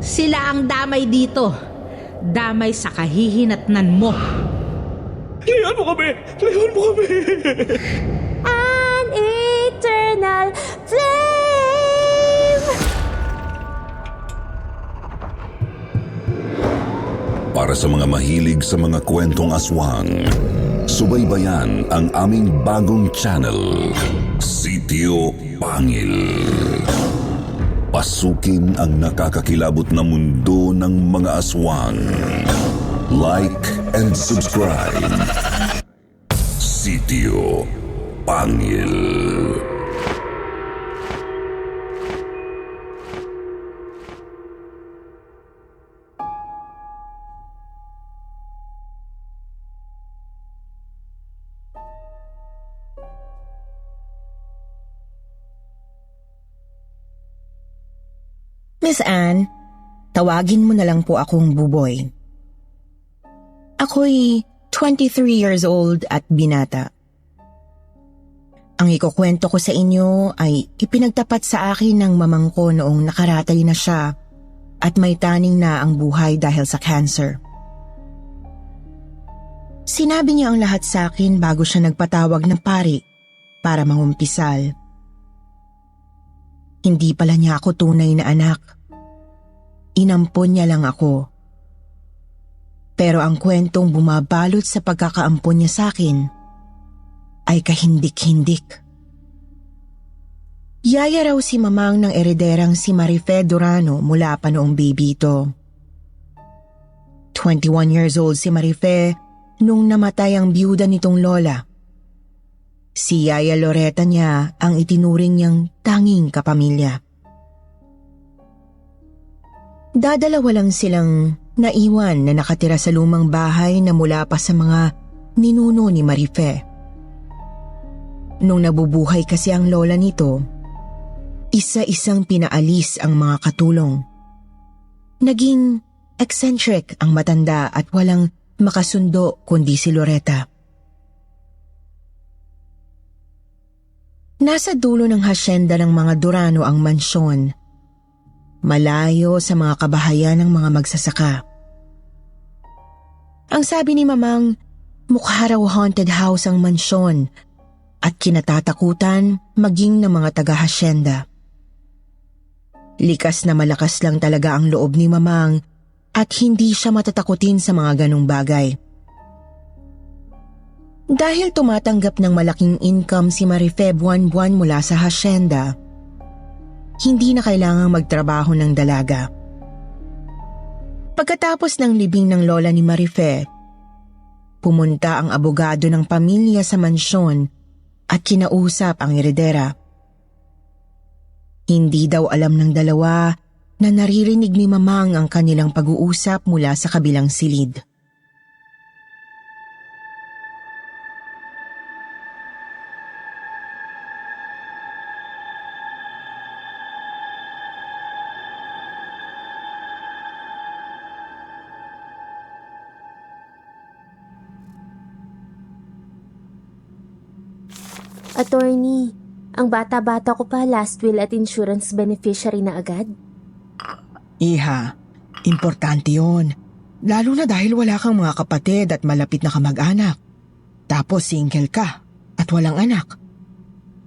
Sila ang damay dito. Damay sa kahihinatnan mo. Layuan mo kami! Layuan mo kami! An eternal flame! Para sa mga mahilig sa mga kwentong aswang, subaybayan ang aming bagong channel, Sitio Pangil. Pasukin ang nakakakilabot na mundo ng mga aswang. Like and subscribe. Sitio Pangil. Miss Anne, tawagin mo na lang po akong Buboy. Ako'y 23 years old at binata. Ang ikukwento ko sa inyo ay ipinagtapat sa akin ng mamang ko noong nakaratay na siya at may taning na ang buhay dahil sa cancer. Sinabi niya ang lahat sa akin bago siya nagpatawag ng pari para mangumpisal. Hindi pala niya ako tunay na anak. Inampon niya lang ako. Pero ang kwentong bumabalot sa pagkakaampon niya sa akin ay kahindik-hindik. Yaya raw si mamang ng erederang si Marife Durano mula pa noong baby ito. 21 years old si Marife nung namatay ang biyuda nitong lola. Si Yaya Loretta niya ang itinuring niyang tanging kapamilya. Dadalawa lang silang naiwan na nakatira sa lumang bahay na mula pa sa mga ninuno ni Marife. Nung nabubuhay kasi ang lola nito, isa-isang pinaalis ang mga katulong. Naging eccentric ang matanda at walang makasundo kundi si Loretta. Nasa dulo ng hasyenda ng mga Durano ang mansyon, malayo sa mga kabahayan ng mga magsasaka. Ang sabi ni mamang, mukha raw haunted house ang mansyon at kinatatakutan maging ng mga taga-hasyenda. Likas na malakas lang talaga ang loob ni mamang at hindi siya matatakutin sa mga ganong bagay. Dahil tumatanggap ng malaking income si Marife buwan-buwan mula sa hasyenda, hindi na kailangang magtrabaho ng dalaga. Pagkatapos ng libing ng lola ni Marife, pumunta ang abogado ng pamilya sa mansyon at kinausap ang heredera. Hindi daw alam ng dalawa na naririnig ni mamang ang kanilang pag-uusap mula sa kabilang silid. Attorney, ang bata-bata ko pa last will at insurance beneficiary na agad. Iha, importante yon. Lalo na dahil wala kang mga kapatid at malapit na kamag-anak. Tapos single ka at walang anak.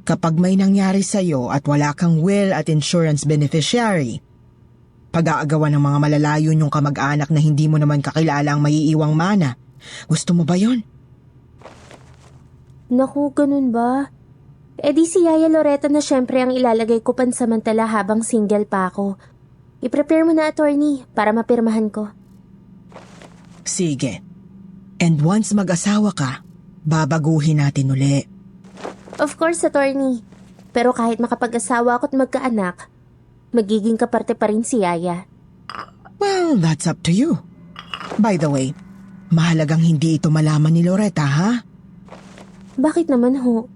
Kapag may nangyari sa'yo at wala kang will at insurance beneficiary, pag-aagawan ng mga malalayo niyong kamag-anak na hindi mo naman kakilala ang maiiwang mana. Gusto mo ba yon? Naku, ganun ba? E di si Yaya Loretta na syempre ang ilalagay ko pansamantala habang single pa ako. I-prepare mo na, attorney, para mapirmahan ko. Sige. And once mag-asawa ka, babaguhin natin uli. Of course, attorney. Pero kahit makapag-asawa ako at magkaanak, magiging kaparte pa rin si Yaya. Well, that's up to you. By the way, mahalagang hindi ito malaman ni Loretta, ha? Bakit naman ho?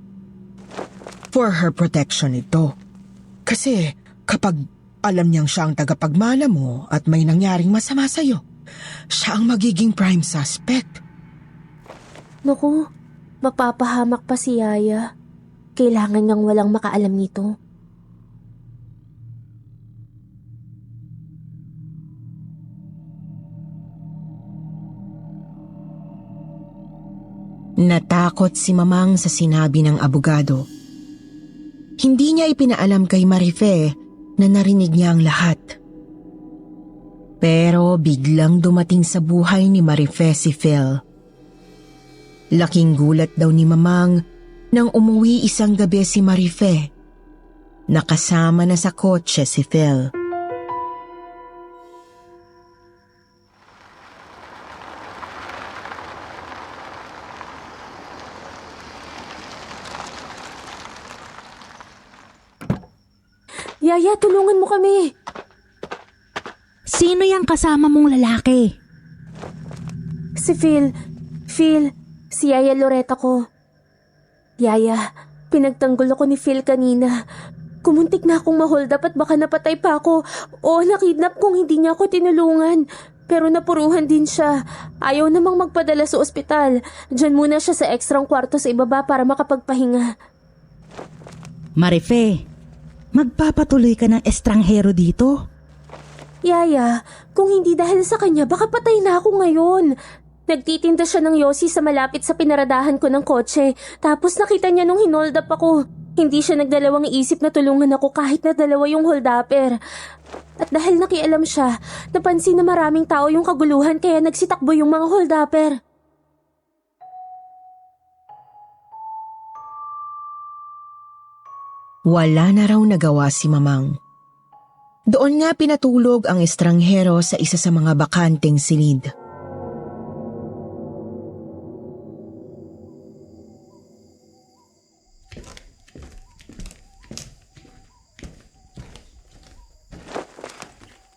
For her protection ito. Kasi kapag alam niyang siya ang tagapagmana mo at may nangyaring masama sa'yo, siya ang magiging prime suspect. Naku, mapapahamak pa si Yaya. Kailangan niyang walang makaalam nito. Natakot si Mamang sa sinabi ng abogado. Hindi niya ipinaalam kay Marife na narinig niya ang lahat. Pero biglang dumating sa buhay ni Marife si Phil. Laking gulat daw ni Mamang nang umuwi isang gabi si Marife. Nakasama na sa kotse si Phil. Yaya, tulungan mo kami. Sino yung kasama mong lalaki? Si Phil. Phil, si Yaya Loretta ko. Yaya, pinagtanggol ako ni Phil kanina. Kumuntik na akong ma-hold up at baka napatay pa ako. O nakidnap kung hindi niya ako tinulungan. Pero napuruhan din siya. Ayaw namang magpadala sa ospital. Diyan muna siya sa ekstrang kwarto sa ibaba para makapagpahinga. Marife, magpapatuloy ka ng estranghero dito? Yaya, kung hindi dahil sa kanya, baka patay na ako ngayon. Nagtitinda siya ng yosi sa malapit sa pinaradahan ko ng kotse. Tapos nakita niya nung hinold up ako. Hindi siya nagdalawang isip na tulungan ako kahit na dalawa yung holdupper. At dahil nakialam siya, napansin na maraming tao yung kaguluhan kaya nagsitakbo yung mga holdupper. Wala na raw nagawa si Mamang. Doon nga pinatulog ang estranghero sa isa sa mga bakanteng silid.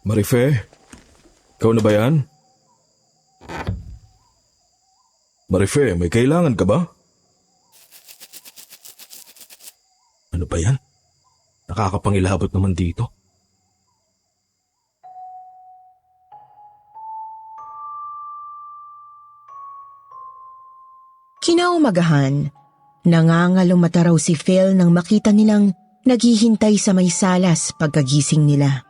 Marife, ikaw na ba yan? Marife, may kailangan ka ba? Ano ba yan? Nakakapangilabot naman dito. Kinaumagahan, nangangalumata raw si Phil nang makita nilang naghihintay sa may salas pagkagising nila.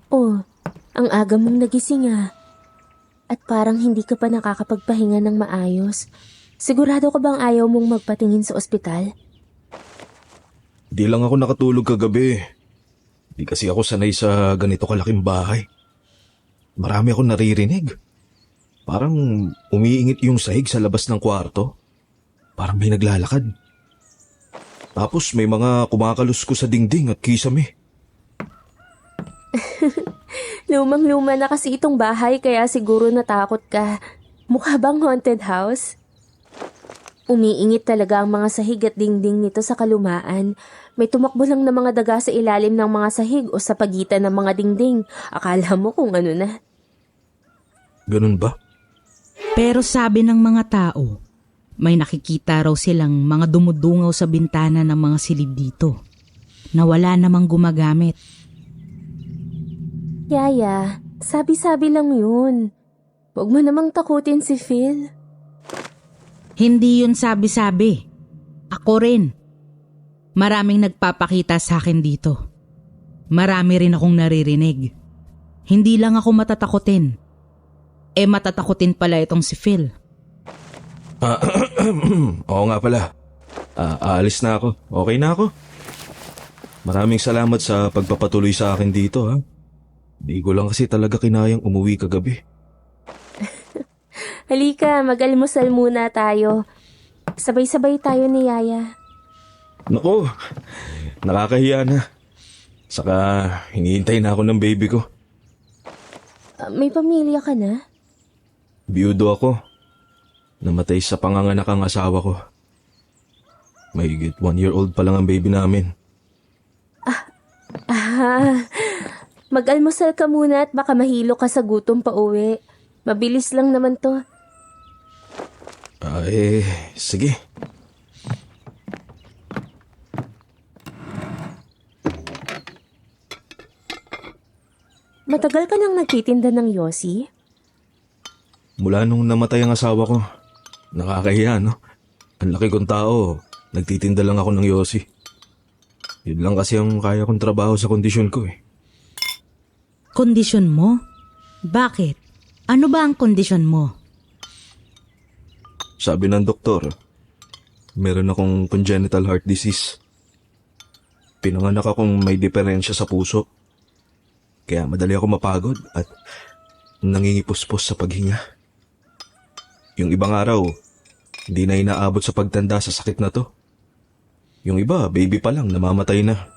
Oh, ang aga mong nagising ah. At parang hindi ka pa nakakapagpahinga ng maayos. Sigurado ka bang ayaw mong magpatingin sa ospital? Di lang ako nakatulog kagabi. Di kasi ako sanay sa ganito kalaking bahay. Marami akong naririnig. Parang umiingit yung sahig sa labas ng kwarto. Parang may naglalakad. Tapos may mga kumakalusko sa dingding at kisame. Lumang-luma na kasi itong bahay kaya siguro natakot ka. Mukha bang haunted house? Umiingit talaga ang mga sahig at dingding nito sa kalumaan. May tumakbo lang na mga daga sa ilalim ng mga sahig o sa pagitan ng mga dingding. Akala mo kung ano na. Ganun ba? Pero sabi ng mga tao, may nakikita raw silang mga dumudungaw sa bintana ng mga silid dito na wala namang gumagamit. Yaya, sabi-sabi lang yun. Huwag mo namang takutin si Phil. Hindi yun sabi-sabi. Ako rin. Maraming nagpapakita sa akin dito. Marami rin akong naririnig. Hindi lang ako matatakutin. Matatakutin pala itong si Phil. Oo nga pala. Aalis na ako. Okay na ako. Maraming salamat sa pagpapatuloy sa akin dito ha. Di ko lang kasi talaga kinayang umuwi kagabi. Halika, mag-almusal muna tayo. Sabay-sabay tayo ni Yaya. Naku, nakakahiya na. Saka hinihintay na ako ng baby ko. May pamilya ka na? Biyudo ako. Namatay sa panganganak ang asawa ko. Mahigit 1-year-old pa lang ang baby namin. Mag-almusal ka muna at baka mahilo ka sa gutom pa uwi. Mabilis lang naman to. Sige. Matagal ka nang nagtitinda ng yosi? Mula nung namatay ang asawa ko, nakakahiya no? Ang laki kong tao, nagtitinda lang ako ng yosi. Yun lang kasi ang kaya kong trabaho sa kondisyon ko eh. Kondisyon mo? Bakit? Ano ba ang kondisyon mo? Sabi ng doktor, meron akong congenital heart disease. Pinanganak akong may diferensya sa puso. Kaya madali ako mapagod at nangingipuspos sa paghinga. Yung ibang araw, hindi na inaabot sa pagtanda sa sakit na to. Yung iba, baby pa lang, namamatay na.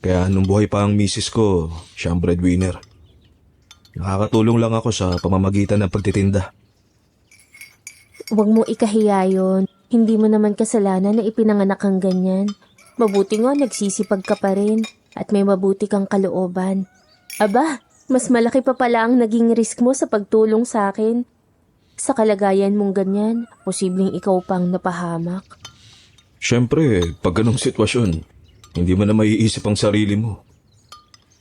Kaya nung buhay pa ang misis ko, siya ang breadwinner. Nakakatulong lang ako sa pamamagitan ng pagtitinda. Huwag mo ikahiya yun. Hindi mo naman kasalanan na ipinanganak kang ganyan. Mabuti nga nagsisipag ka pa rin at may mabuti kang kalooban. Aba, mas malaki pa pala ang naging risk mo sa pagtulong sa akin. Sa kalagayan mong ganyan, posibleng ikaw pang napahamak. Siyempre, pag ganong sitwasyon, hindi mo na maiisip ang sarili mo.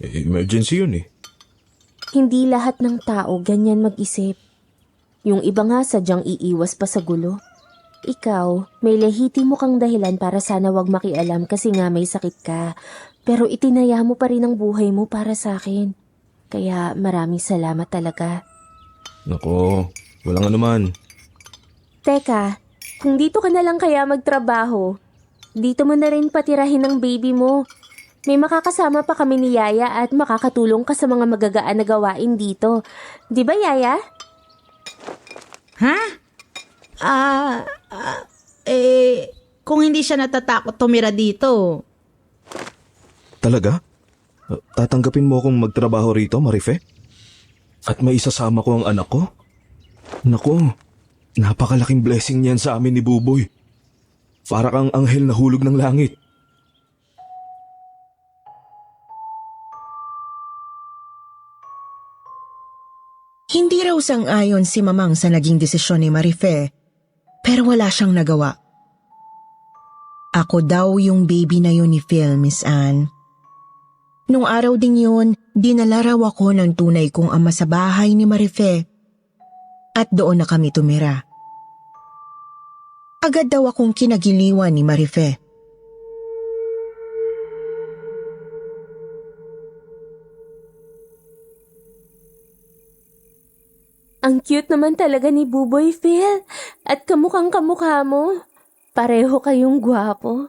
Emergency yun eh. Hindi lahat ng tao ganyan mag-isip. Yung iba nga sadyang iiwas pa sa gulo. Ikaw, may lehitimo kang dahilan para sana wag makialam kasi nga may sakit ka. Pero itinaya mo pa rin ang buhay mo para sa akin. Kaya maraming salamat talaga. Nako, walang anuman. Teka, kung dito ka na lang kaya magtrabaho, dito mo na rin patirahin ang baby mo. May makakasama pa kami ni Yaya at makakatulong ka sa mga magagaan na gawain dito. Di ba, Yaya? Ha? Kung hindi siya natatakot tumira dito. Talaga? Tatanggapin mo akong magtrabaho rito, Marife? At may isasama ko ang anak ko? Nako, napakalaking blessing niyan sa amin ni Buboy. Para kang anghel na hulog ng langit. Hindi raw sang-ayon si Mamang sa naging desisyon ni Marife, pero wala siyang nagawa. Ako daw yung baby na yun ni Phil, Miss Anne. Nung araw ding yun, dinala raw ako ng tunay kong ama sa bahay ni Marife at doon na kami tumira. Agad daw akong kinagiliwan ni Marife. Ang cute naman talaga ni Buboy, Phil. At kamukhang kamukha mo. Pareho kayong gwapo.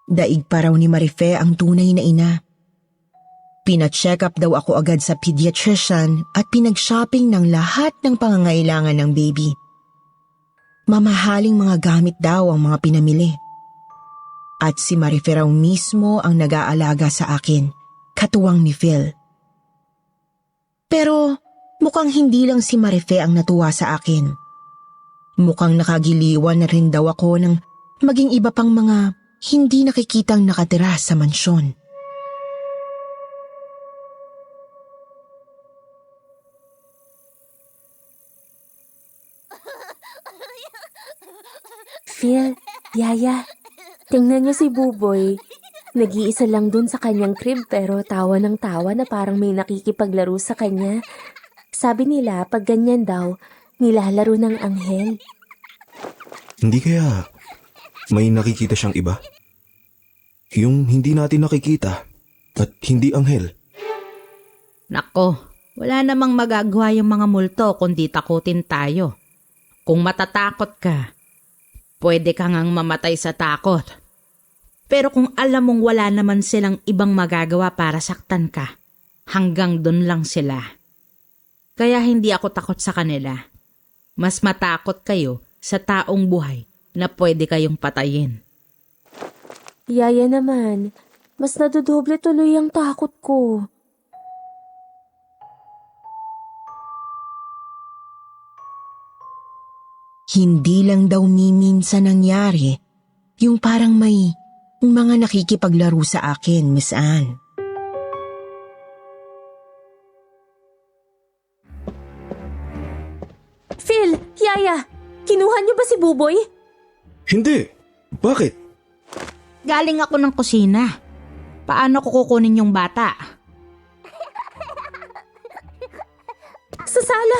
Daig pa raw ni Marife ang tunay na ina. Pina-check up daw ako agad sa pediatrician at pinag-shopping ng lahat ng pangangailangan ng baby. Mamahaling mga gamit daw ang mga pinamili. At si Marife raw mismo ang nag-aalaga sa akin, katuwang ni Phil. Pero mukhang hindi lang si Marife ang natuwa sa akin. Mukhang nakagiliwan na rin daw ako ng maging iba pang mga hindi nakikitang nakatira sa mansyon. Phil, Yaya, tingnan niyo si Buboy. Nag-iisa lang dun sa kanyang crib pero tawa ng tawa na parang may nakikipaglaro sa kanya. Sabi nila pag ganyan daw, nilalaro ng anghel. Hindi kaya may nakikita siyang iba? Yung hindi natin nakikita at hindi anghel. Nako, wala namang magagawa yung mga multo kundi takutin tayo. Kung matatakot ka, pwede ka ngang mamatay sa takot. Pero kung alam mong wala naman silang ibang magagawa para saktan ka, hanggang dun lang sila. Kaya hindi ako takot sa kanila. Mas matakot kayo sa taong buhay na pwede kayong patayin. Yaya naman, mas nadodoble tuloy ang takot ko. Hindi lang daw minsan nangyari yung parang may mga nakikipaglaro sa akin, Miss Anne. Phil, Yaya, kinuha niyo ba si Buboy? Hindi. Bakit? Galing ako ng kusina. Paano ko kukunin yung bata? Sa sala.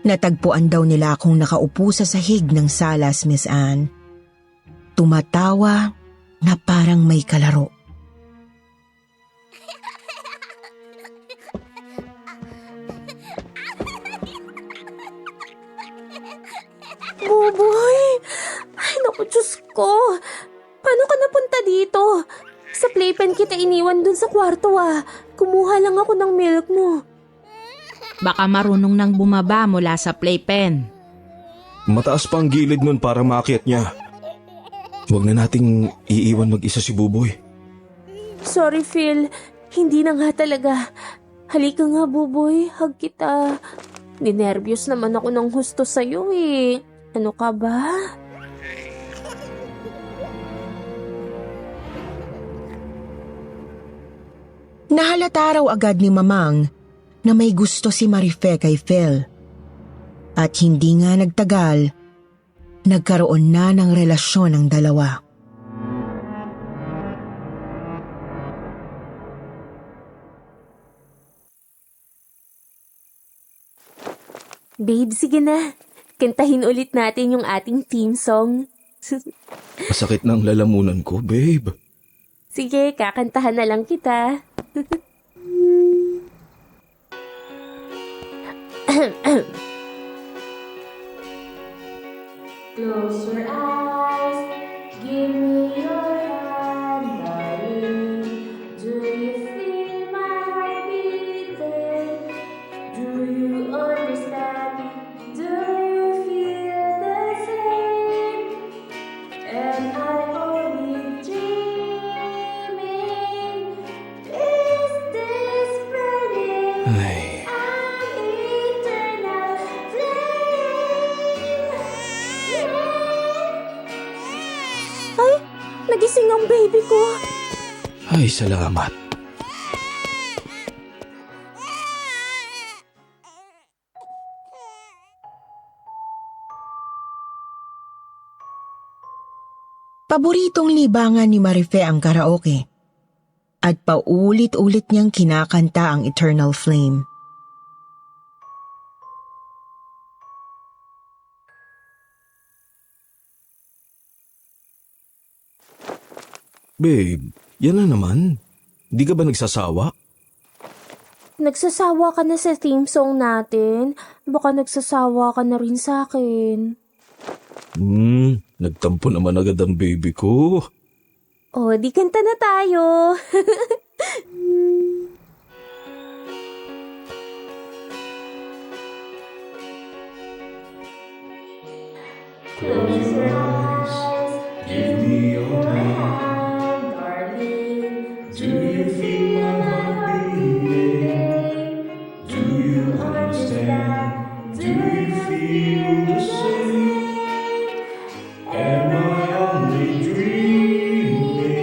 Natagpuan daw nila akong nakaupo sa sahig ng salas, Miss Anne. Tumatawa na parang may kalaro. Buboy! Ay, naku, Diyos ko! Paano ka napunta dito? Sa playpen kita iniwan dun sa kwarto Kumuha lang ako ng milk mo. Baka marunong nang bumaba mula sa playpen. Mataas pa ang gilid nun para maakyat niya. Huwag na nating iiwan mag-isa si Buboy. Sorry, Phil. Hindi na nga talaga. Halika nga, Buboy. Hug kita. Ninervyos naman ako ng husto sa'yo Ano ka ba? Nahalata raw agad ni Mamang na may gusto si Marife kay Phil. At hindi nga nagtagal, nagkaroon na ng relasyon ang dalawa. Babe, sige na. Kantahin ulit natin yung ating theme song. Masakit na ang lalamunan ko, babe. Sige, kakantahan na lang kita. Close your eyes, give me your hand, darling. Do you feel my heart beating? Do you understand? Do you feel the same? Am I only dreaming? Is this burning? Ay, An eternal flame? Ay, nagising ang baby ko. ay salamat. Paboritong libangan ni Marife ang karaoke. At paulit-ulit niyang kinakanta ang Eternal Flame. Babe, yan na naman. Di ka ba nagsasawa? Nagsasawa ka na sa theme song natin. Baka nagsasawa ka na rin sa akin. Nagtampo naman agad ang baby ko. O, di kanta na tayo. Close your eyes, give me your hand, darling. Do you feel my heart beating? Do you understand? Do you feel the same? Am I only dreaming?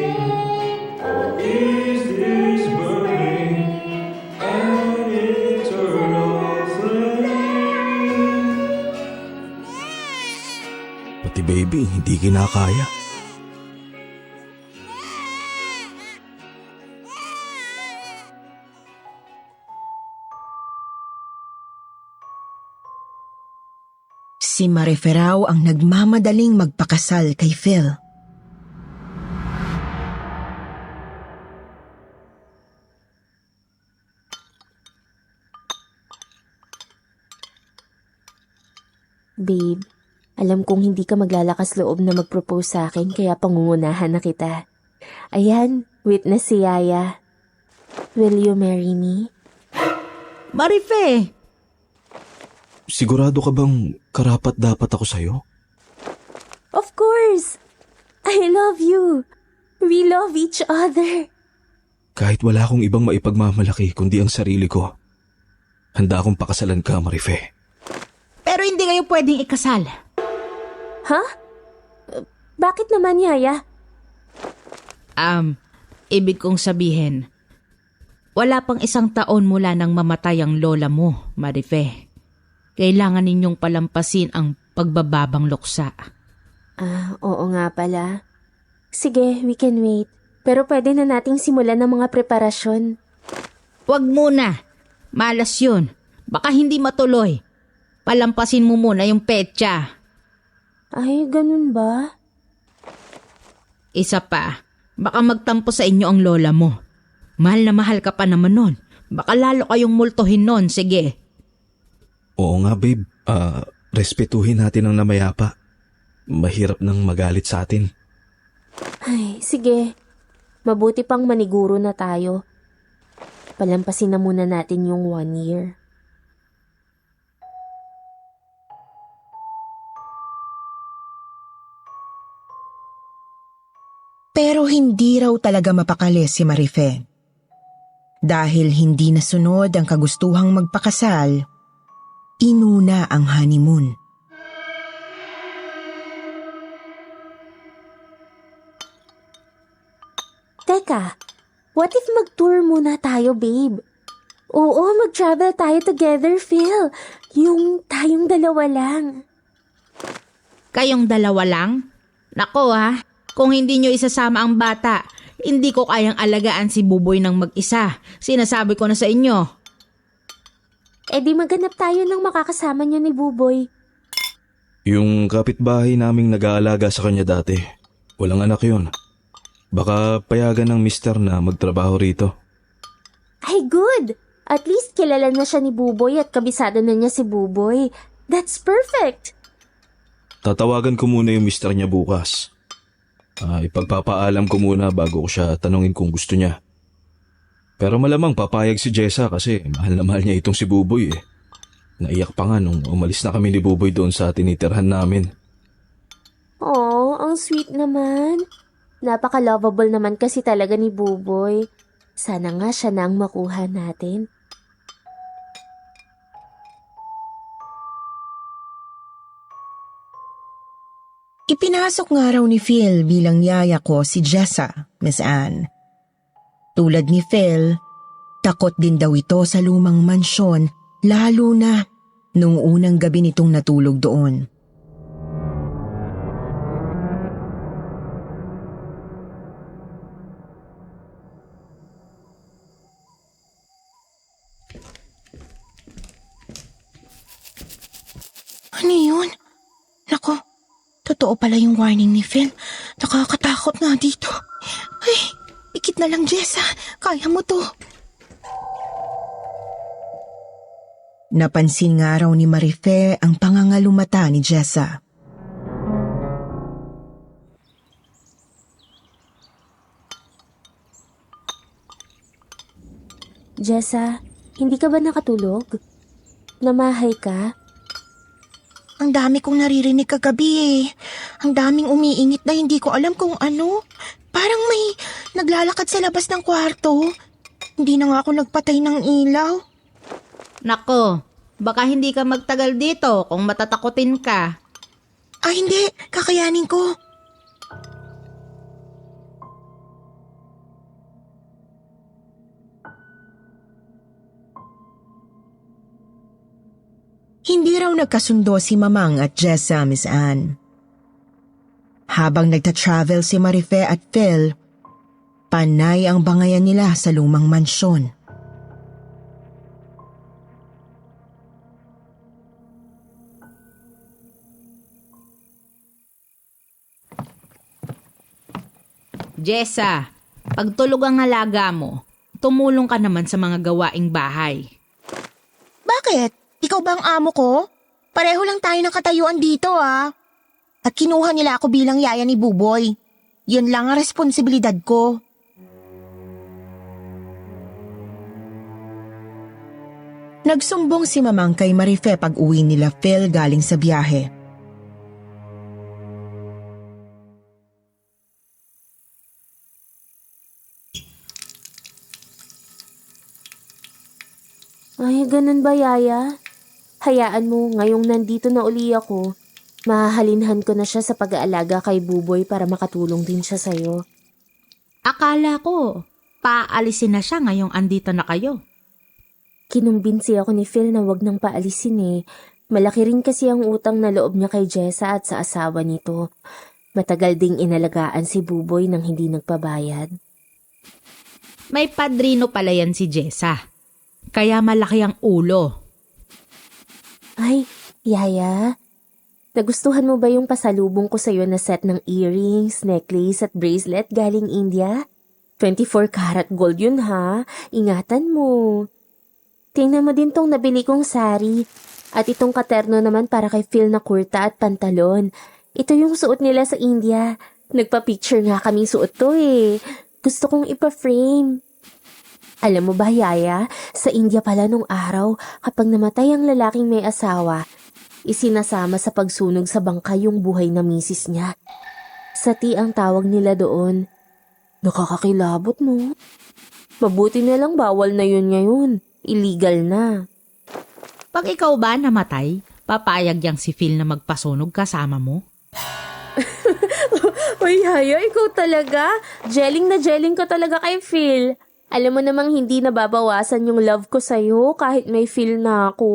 Or is this burning an eternal flame? Pati baby, hindi kinakaya. Si Marife raw ang nagmamadaling magpakasal kay Phil. Babe, alam kong hindi ka maglalakas loob na mag-propose sa akin kaya pangungunahan na kita. Ayan, witness si Yaya. Will you marry me? Marife! Sigurado ka bang karapat-dapat ako sa'yo? Of course! I love you. We love each other. Kahit wala akong ibang maipagmamalaki kundi ang sarili ko, handa akong pakasalan ka, Marife. Pero hindi kayo pwedeng ikasal. Ha? Bakit naman, Yaya? Ibig kong sabihin, wala pang 1 taon mula nang mamatay ang lola mo, Marife. Kailangan ninyong palampasin ang pagbababang luksa. Oo nga pala. Sige, we can wait. Pero pwede na nating simulan ng mga preparasyon. Huwag muna. Malas yun. Baka hindi matuloy. Palampasin mo muna yung petsa. Ay, ganun ba? Isa pa, baka magtampo sa inyo ang lola mo. Mahal na mahal ka pa naman nun. Baka lalo kayong multuhin nun, sige. Oo nga, babe. Respetuhin natin ang namayapa. Mahirap nang magalit sa atin. Ay, sige. Mabuti pang maniguro na tayo. Palampasin na muna natin yung 1 year. Pero hindi raw talaga mapakali si Marife. Dahil hindi nasunod ang kagustuhang magpakasal, inuna ang honeymoon. Teka, what if mag-tour muna tayo, babe? Oo, mag-travel tayo together, Phil. Yung tayong dalawa lang. Kayong dalawa lang? Nako ha, kung hindi nyo isasama ang bata, hindi ko kayang alagaan si Buboy ng mag-isa. Sinasabi ko na sa inyo. Eh di maghanap tayo ng makakasama niya ni Buboy. Yung kapitbahay naming nag-aalaga sa kanya dati, walang anak yun. Baka payagan ng mister na magtrabaho rito. Ay, good! At least kilala na siya ni Buboy at kabisado na niya si Buboy. That's perfect! Tatawagan ko muna yung mister niya bukas. Ipagpapaalam ko muna bago ko siya tanungin kung gusto niya. Pero malamang papayag si Jessa kasi mahal na mahal niya itong si Buboy eh. Naiyak pa nga nung umalis na kami ni Buboy doon sa tinitirhan namin. Oh, ang sweet naman. Napaka-lovable naman kasi talaga ni Buboy. Sana nga siya na ang makuha natin. Ipinasok nga raw ni Phil bilang yaya ko si Jessa, Miss Anne. Tulad ni Phil, takot din daw ito sa lumang mansyon, lalo na nung unang gabi nitong natulog doon. Ano yun? Nako, totoo pala yung warning ni Phil. Nakakatakot nga dito. Ay, ikit na lang, Jessa. Kaya mo to. Napansin nga raw ni Marife ang pangangalumata ni Jessa. Jessa, hindi ka ba nakatulog? Namahay ka? Ang dami kong naririnig kagabi eh. Ang daming umiingit na hindi ko alam kung ano. Parang may naglalakad sa labas ng kwarto. Hindi na nga ako nagpatay ng ilaw. Nako, baka hindi ka magtagal dito kung matatakutin ka. Ah, hindi. Kakayanin ko. Hindi raw nagkasundo si Mamang at Jessa, Miss Anne. Habang nagta-travel si Marife at Phil, panay ang bangayan nila sa lumang mansyon. Jessa, pag tulog ang alaga mo, tumulong ka naman sa mga gawaing bahay. Bakit? Ikaw ba ang amo ko? Pareho lang tayo ng katayuan dito ah. At kinuha nila ako bilang yaya ni Buboy. Yun lang ang responsibilidad ko. Nagsumbong si Mamang kay Marife pag uwi nila Phil galing sa biyahe. Ay, ganun ba, Yaya? Hayaan mo, ngayong nandito na uli ako, mahahalinhan ko na siya sa pag-aalaga kay Buboy para makatulong din siya sa'yo. Akala ko, paalisin na siya ngayong andito na kayo. Kinumbinsi ako ni Phil na wag nang paalisin eh. Malaki rin kasi ang utang na loob niya kay Jessa at sa asawa nito. Matagal ding inalagaan si Buboy nang hindi nagpabayad. May padrino pala yan si Jessa. Kaya malaki ang ulo. Ay, Yaya, nagustuhan mo ba yung pasalubong ko sa'yo na set ng earrings, necklace at bracelet galing India? 24 karat gold yun ha, ingatan mo. Tingnan mo din tong nabili kong sari. At itong katerno naman para kay Phil na kurta at pantalon. Ito yung suot nila sa India. Nagpa-picture nga kaming suot to eh. Gusto kong ipa-frame. Alam mo ba, Yaya, sa India pala nung araw, kapag namatay ang lalaking may asawa, isinasama sa pagsunog sa bangka yung buhay na misis niya. Sati ang tawag nila doon. Nakakakilabot mo. Mabuti na lang bawal na yun ngayon. Illegal na. Pag ikaw ba namatay, papayag yang si Phil na magpasunog kasama mo? Uy, Yaya, ikaw talaga. Jelling na jelling ka talaga kay Phil. Alam mo namang hindi nababawasan yung love ko sa'yo kahit may Phil na ako.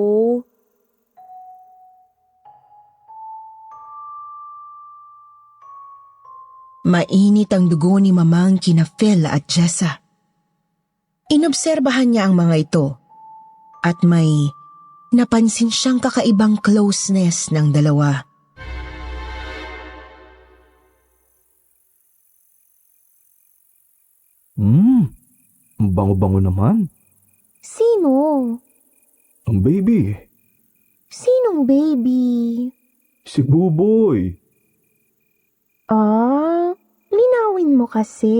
Mainit ang dugo ni Mamang kina Phil at Jessa. Inobserbahan niya ang mga ito at may napansin siyang kakaibang closeness ng dalawa. Ang bango-bango naman. Sino? Ang baby. Sinong baby? Si Buboy. Linawin mo kasi.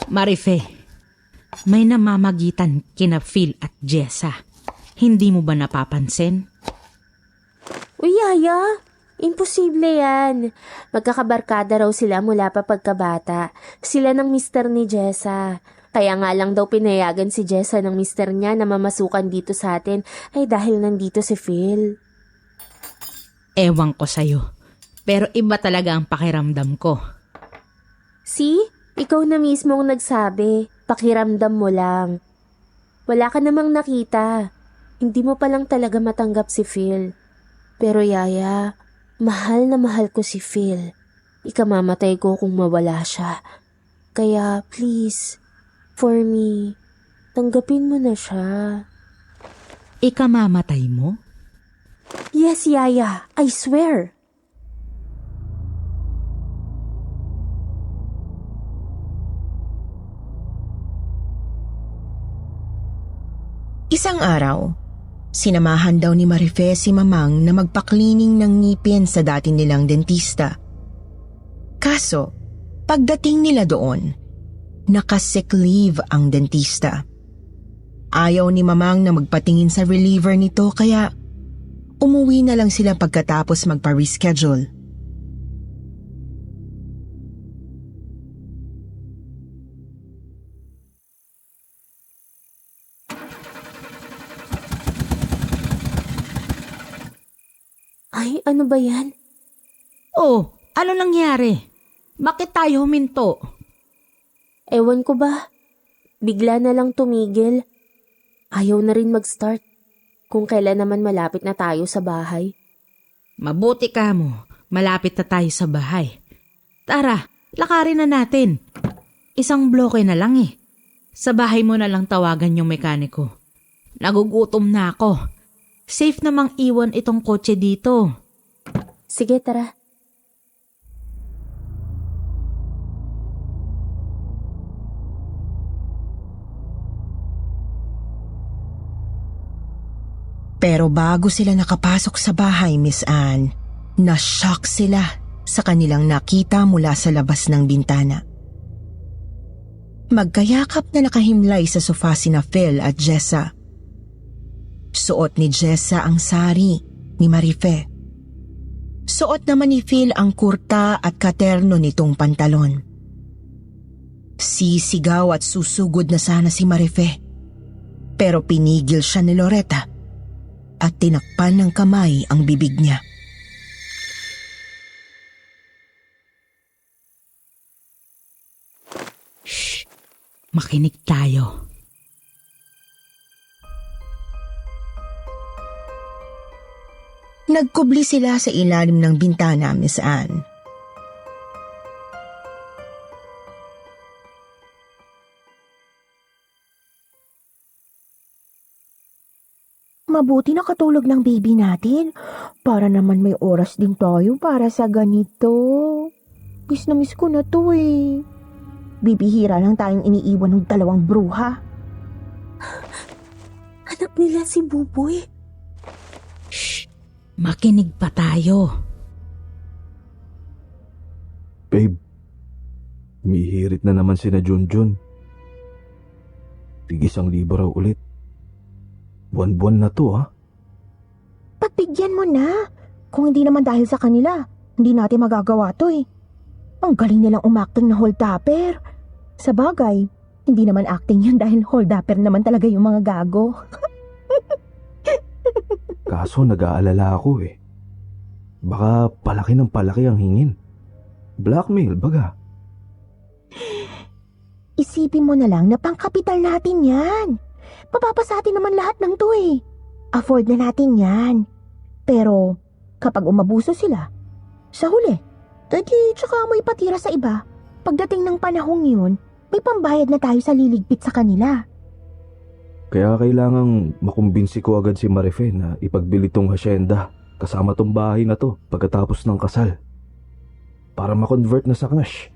Marife, may namamagitan kina Phil at Jessa. Hindi mo ba napapansin? Uy, Yaya, imposible yan. Magkakabarkada raw sila mula pa pagkabata. Sila ng mister ni Jessa. Kaya nga lang daw pinayagan si Jessa ng mister niya na mamasukan dito sa atin ay dahil nandito si Phil. Ewan ko sa'yo, pero iba talaga ang pakiramdam ko. See? Ikaw na mismo ang nagsabi. Pakiramdam mo lang. Wala ka namang nakita. Hindi mo palang talaga matanggap si Phil. Pero Yaya, mahal na mahal ko si Phil. Ikamamatay ko kung mawala siya. Kaya please, for me, tanggapin mo na siya. Ikamamatay mo? Yes, Yaya, I swear. Isang araw, sinamahan daw ni Marife si Mamang na magpa-cleaning ng ngipin sa dati nilang dentista. Kaso, pagdating nila doon, naka-sick leave ang dentista. Ayaw ni Mamang na magpatingin sa reliever nito kaya umuwi na lang sila pagkatapos magpa-reschedule. Ay, ano ba yan? Oh, ano nangyari? Bakit tayo huminto? Ewan ko ba? Bigla na lang tumigil. Ayaw na rin mag-start. Kung kailan naman malapit na tayo sa bahay. Mabuti ka mo, malapit na tayo sa bahay. Tara, lakarin na natin. Isang bloke na lang eh. Sa bahay mo na lang tawagan yung mekaniko. Nagugutom na ako. Safe namang iwan itong kotse dito. Sige, tara. Pero bago sila nakapasok sa bahay, Miss Anne, na-shock sila sa kanilang nakita mula sa labas ng bintana. Magkayakap na nakahimlay sa sofa sina Phil at Jessa. Suot ni Jessa ang sari ni Marife. Suot naman ni Phil ang kurta at katerno nitong pantalon. Sisigaw at susugod na sana si Marife. Pero pinigil siya ni Loretta at tinakpan ng kamay ang bibig niya. Shh! Makinig tayo. Nagkubli sila sa ilalim ng bintana, Miss Anne. Mabuti nakatulog ng baby natin. Para naman may oras din tayo para sa ganito. Miss na miss ko na to eh. Bibihira lang tayong iniiwan ng dalawang bruha. Anak nila si Buboy. Makinig pa tayo. Babe, umihirit na naman sina Junjun. Tig-1,000 raw ulit. Buwan-buwan na to, ha? Pagbigyan mo na. Kung hindi naman dahil sa kanila, hindi natin magagawa to eh. Ang galing nilang umacting na hold-upper. Sa bagay, hindi naman acting yun dahil hold-upper naman talaga yung mga gago. Kaso nag-aalala ako eh. Baka palaki ng palaki ang hingin. Blackmail, baga. Isipin mo na lang na pangkapital natin yan. Papapasatin naman lahat ng to eh. Afford na natin yan. Pero kapag umabuso sila, sa huli, tsaka mo ipatira sa iba. Pagdating ng panahong yun, may pambayad na tayo sa liligpit sa kanila. Kaya kailangang makumbinsi ko agad si Marife na ipagbili tong hasyenda kasama tong bahay na to pagkatapos ng kasal. Para ma-convert na sa cash.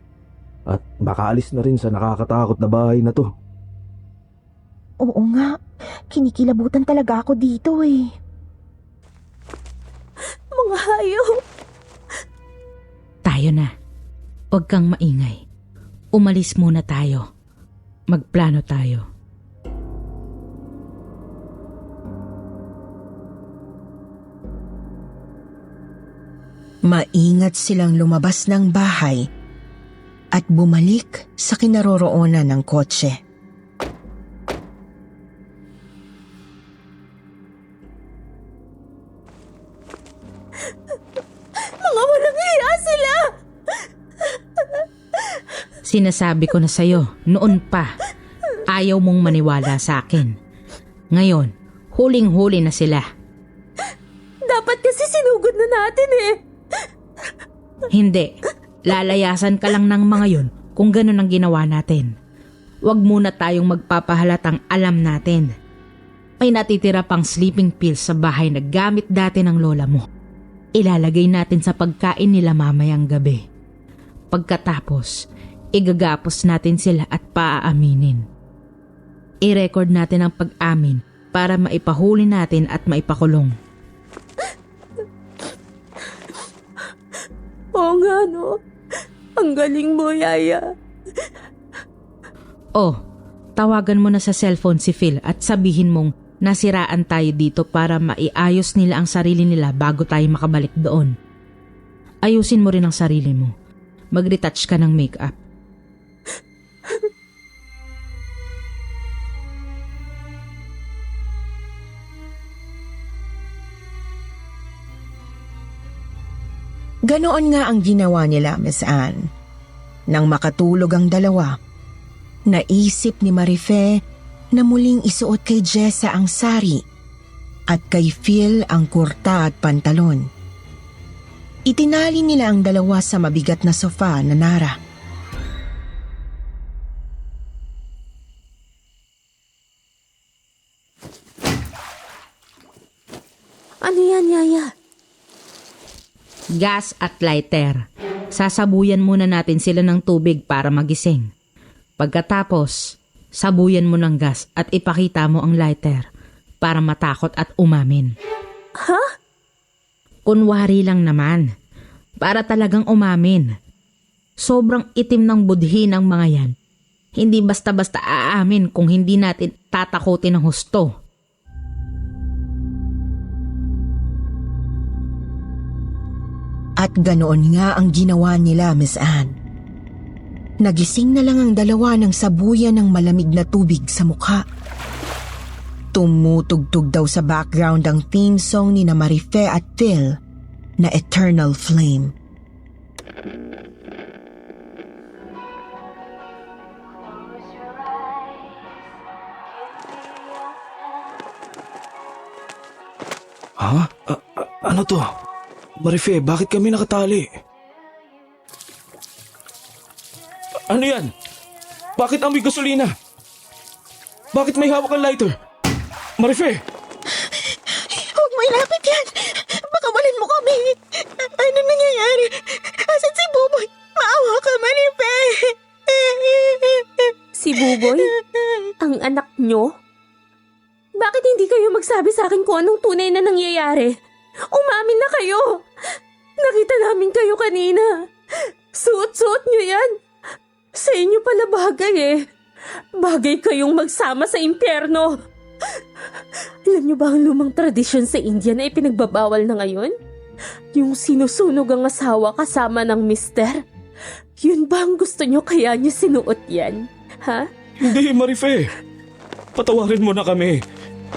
At makaalis na rin sa nakakatakot na bahay na to. Oo nga, kinikilabutan talaga ako dito eh. Mga hayop. Tayo na. Huwag kang maingay. Umalis muna tayo. Magplano tayo. Maingat silang lumabas ng bahay at bumalik sa kinaroroonan ng kotse. Mga walang hiya sila. Sinasabi ko na sa'yo, noon pa, ayaw mong maniwala sa akin. Ngayon, huling-huli na sila. Dapat kasi sinugod na natin eh. Hindi, lalayasan ka lang ng mga yun kung ganun ang ginawa natin. Huwag muna tayong magpapahalatang alam natin. May natitira pang sleeping pills sa bahay na gamit dati ng lola mo. Ilalagay natin sa pagkain nila mamayang gabi. Pagkatapos, igagapos natin sila at paaaminin. I-record natin ang pag-amin para maipahuli natin at maipakulong. Oo nga no. Ang galing mo, Yaya. Oh, tawagan mo na sa cellphone si Phil at sabihin mong nasiraan tayo dito para maiayos nila ang sarili nila bago tayo makabalik doon. Ayusin mo rin ang sarili mo. Mag-retouch ka ng makeup. Ganoon nga ang ginawa nila, Miss Anne. Nang makatulog ang dalawa, naisip ni Marife na muling isuot kay Jessa ang sari at kay Phil ang kurta at pantalon. Itinali nila ang dalawa sa mabigat na sofa na nara. Ano yan, Yaya? Gas at lighter. Sasabuyan muna natin sila ng tubig para magising. Pagkatapos, sabuyan mo ng gas at ipakita mo ang lighter para matakot at umamin. Ha? Kunwari lang naman. Para talagang umamin. Sobrang itim ng budhi ng mga yan. Hindi basta-basta aamin kung hindi natin tatakutin ng husto. At ganoon nga ang ginawa nila, Miss Anne. Nagising na lang ang dalawa ng sabuyan ng malamig na tubig sa mukha. Tumutugtog daw sa background ang theme song ni na Marife at Phil na Eternal Flame. Ha? Ano to? Marife, bakit kami nakatali? Ano yan? Bakit amoy gasolina? Bakit may hawak ang lighter? Marife! Huwag mo ilapit yan! Baka walin mo kami! Ano nangyayari? Asan si Buboy? Maawa ka, Marife! Si Buboy? Ang anak nyo? Bakit hindi kayo magsabi sa akin kung anong tunay na nangyayari? Umamin na kayo! Nakita namin kayo kanina. Suot-suot nyo yan. Sa inyo pala bagay eh. Bagay kayong magsama sa impyerno. Alam nyo ba ang lumang tradisyon sa India na ipinagbabawal na ngayon? Yung sinusunog ang asawa kasama ng mister? Yun ba ang gusto nyo kaya nyo sinuot yan? Ha? Hindi, Marife. Patawarin mo na kami.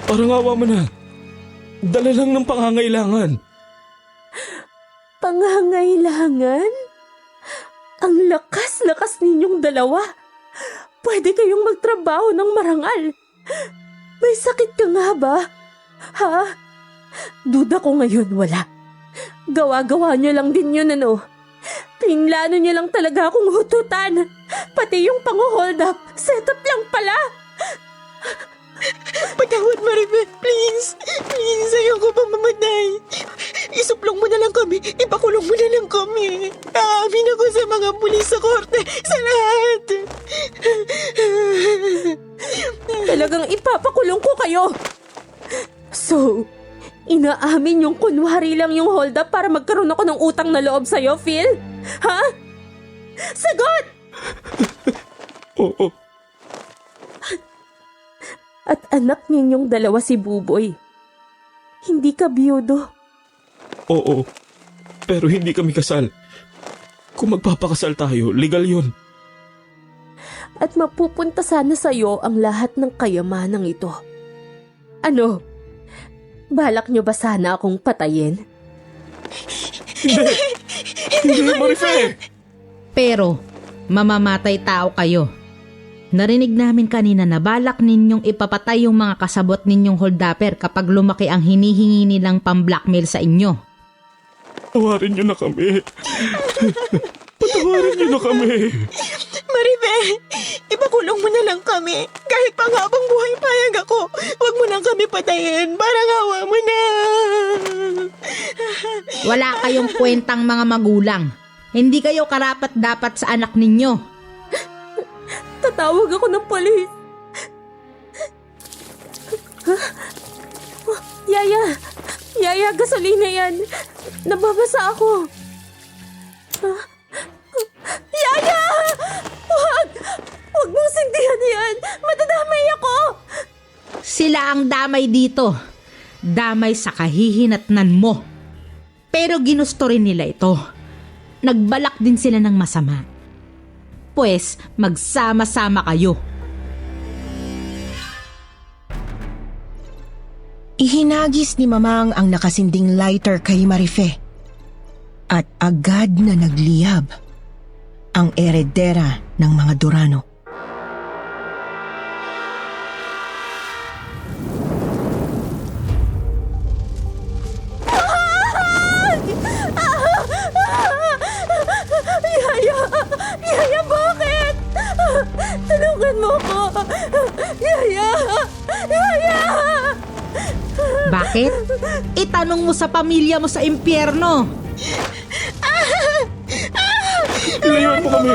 Parang awa mo na. Dala lang ng pangangailangan. Pangangailangan? Ang lakas-lakas ninyong dalawa. Pwede kayong magtrabaho ng marangal. May sakit ka nga ba? Ha? Duda ko ngayon wala. Gawa-gawa nyo lang din yun ano. Pinlano nyo lang talaga akong hututan. Pati yung pang-hold up, setup lang pala. Patawad, Marife, please! Please, ayoko pa mamatay. Isuplong mo na lang kami, ipakulong mo na lang kami. Aamin ako sa mga pulis sa korte, sa lahat. Talagang ipapakulong ko kayo. So, inaamin yung kunwari lang yung hold up para magkaroon ako ng utang na loob sa'yo, Phil? Ha? Sagot! Oo. At anak ninyong dalawa si Buboy. Hindi ka biyudo. Oo. Pero hindi kami kasal. Kung magpapakasal tayo, legal yun. At mapupunta sana sa'yo ang lahat ng kayamanang ito. Ano? Balak nyo ba sana akong patayin? Hindi! Hindi, Marife! Pero, mamamatay tao kayo. Narinig namin kanina na balak ninyong ipapatay yung mga kasabot ninyong holdupper kapag lumaki ang hinihingi nilang pang-blackmail sa inyo. Patawarin niyo na kami. Patawarin niyo na kami. Marife, ipakulong mo na lang kami. Kahit pang habang buhay payag ako, huwag mo lang kami patayin. Parang awa mo na. Wala kayong kwentang mga magulang. Hindi kayo karapat-dapat sa anak ninyo. Tatawag ako ng polis. Yaya! Yaya, gasolina yan. Nababasa ako. Yaya! Huwag! Huwag mong sindihan yan! Madadamay ako! Sila ang damay dito. Damay sa kahihinatnan mo. Pero ginusto rin nila ito. Nagbalak din sila ng masama. Pues, magsama-sama kayo. Ihinagis ni Mamang ang nakasinding lighter kay Marife. At agad na nagliyab ang eredera ng mga Durano. Yaya! Yaya, bakit? Tulungan mo ko! Yaya! Yaya! Bakit? Itanong mo sa pamilya mo sa impyerno. Layuan mo kami!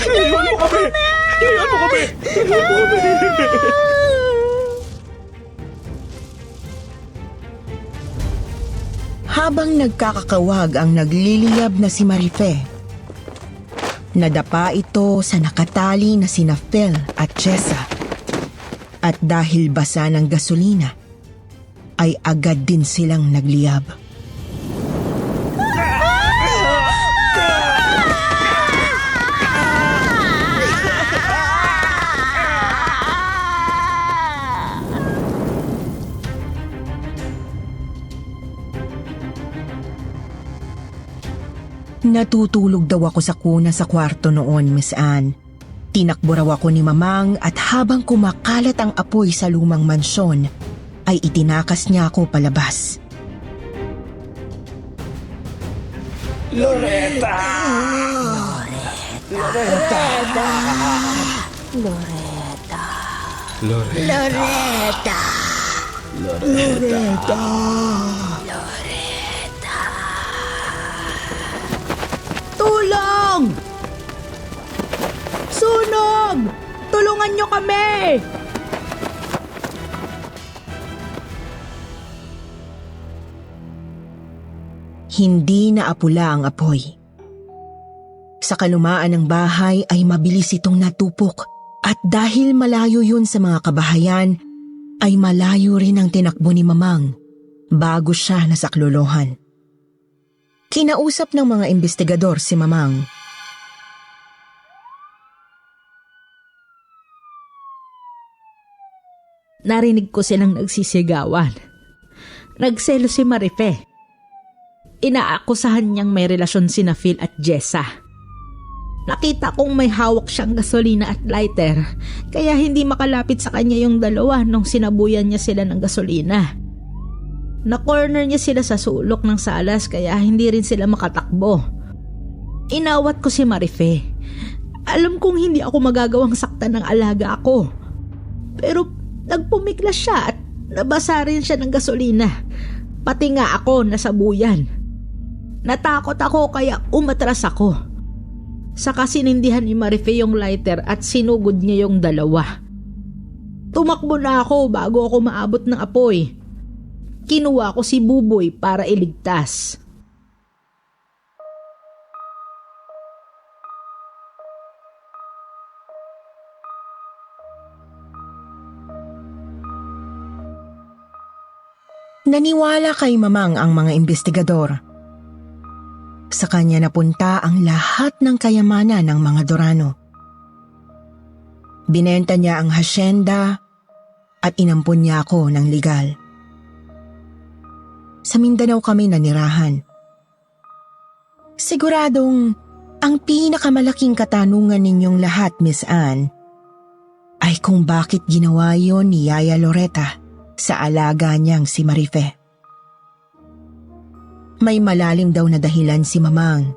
Layuan mo kami! Layuan mo kami! Layuan mo kami! Habang nagkakakawag ang nagliliyab na si Marife, nadapa ito sa nakatali na sina Phil at Chessa. At dahil basa ng gasolina, ay agad din silang nagliyab. Natutulog daw ako sa kuna sa kwarto noon, Miss Anne. Tinakbo raw ako ni Mamang at habang kumakalat ang apoy sa lumang mansyon, ay itinakas niya ako palabas. Tulong! Sunog! Tulungan nyo kami! Hindi na apula ang apoy. Sa kalumaan ng bahay ay mabilis itong natupok at dahil malayo yun sa mga kabahayan, ay malayo rin ang tinakbo ni Mamang bago siya nasaklolohan. Kinausap ng mga investigador si Mamang. Narinig ko silang nagsisigawan. Nagselo si Marife. Inaakusahan niyang may relasyon sina Phil at Jessa. Nakita kong may hawak siyang gasolina at lighter, kaya hindi makalapit sa kanya yung dalawa nung sinabuyan niya sila ng gasolina. Na-corner niya sila sa sulok ng salas kaya hindi rin sila makatakbo. Inawat ko si Marife. Alam kong hindi ako magagawang saktan ng alaga ako. Pero nagpumiklas siya at nabasa rin siya ng gasolina. Pati nga ako nasabuyan. Natakot ako kaya umatras ako. Saka sinindihan ni Marife yung lighter at sinugod niya yung dalawa. Tumakbo na ako bago ako maabot ng apoy. Kinuha ko si Buboy para iligtas. Naniwala kay Mamang ang mga investigador. Sa kanya napunta ang lahat ng kayamanan ng mga Dorano. Binenta niya ang hasyenda at inampun niya ako ng legal. Sa Mindanao kami nanirahan. Siguradong ang pinakamalaking katanungan ninyong lahat, Miss Anne, ay kung bakit ginawa yon ni Yaya Loretta sa alaga niyang si Marife. May malalim daw na dahilan si Mamang.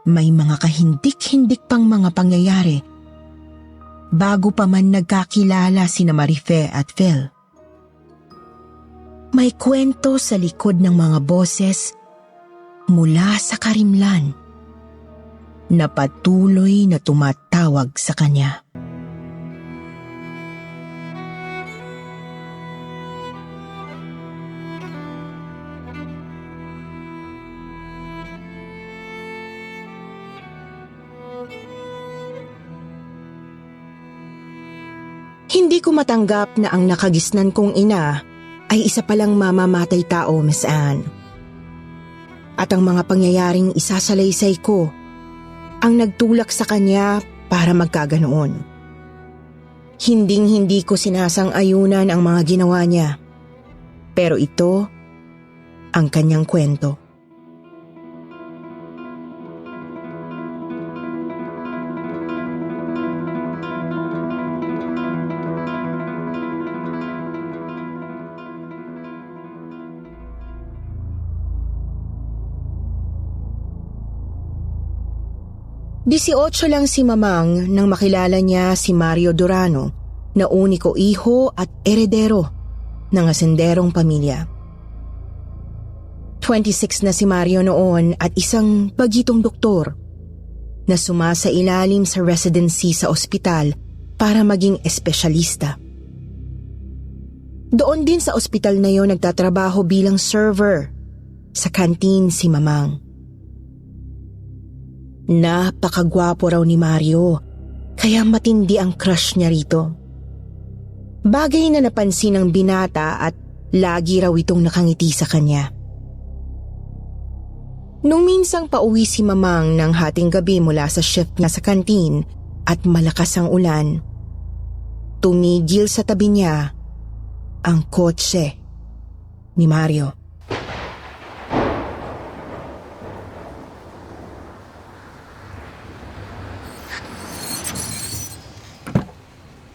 May mga kahindik-hindik pang mga pangyayari bago pa man nagkakilala sina Marife at Phil. May kwento sa likod ng mga boses mula sa karimlan na patuloy na tumatawag sa kanya. Hindi ko matanggap na ang nakagisnan kong ina ay isa palang mamamatay tao, Miss Anne. At ang mga pangyayaring isasalaysay ko ang nagtulak sa kanya para magkaganoon. Hinding-hindi ko sinasang-ayunan ang mga ginawa niya. Pero ito ang kanyang kwento. Disiotso lang si Mamang nang makilala niya si Mario Dorano na uniko iho at eredero ng asenderong pamilya. 26 na si Mario noon at isang bagitong doktor na sumasailalim sa residency sa ospital para maging espesyalista. Doon din sa ospital na yon nagtatrabaho bilang server sa kantin si Mamang. Napakagwapo raw ni Mario, kaya matindi ang crush niya rito. Bagay na napansin ng binata at lagi raw itong nakangiti sa kanya. Nung minsang pauwi si Mamang ng hating gabi mula sa shift niya sa kantin at malakas ang ulan, tumigil sa tabi niya ang kotse ni Mario.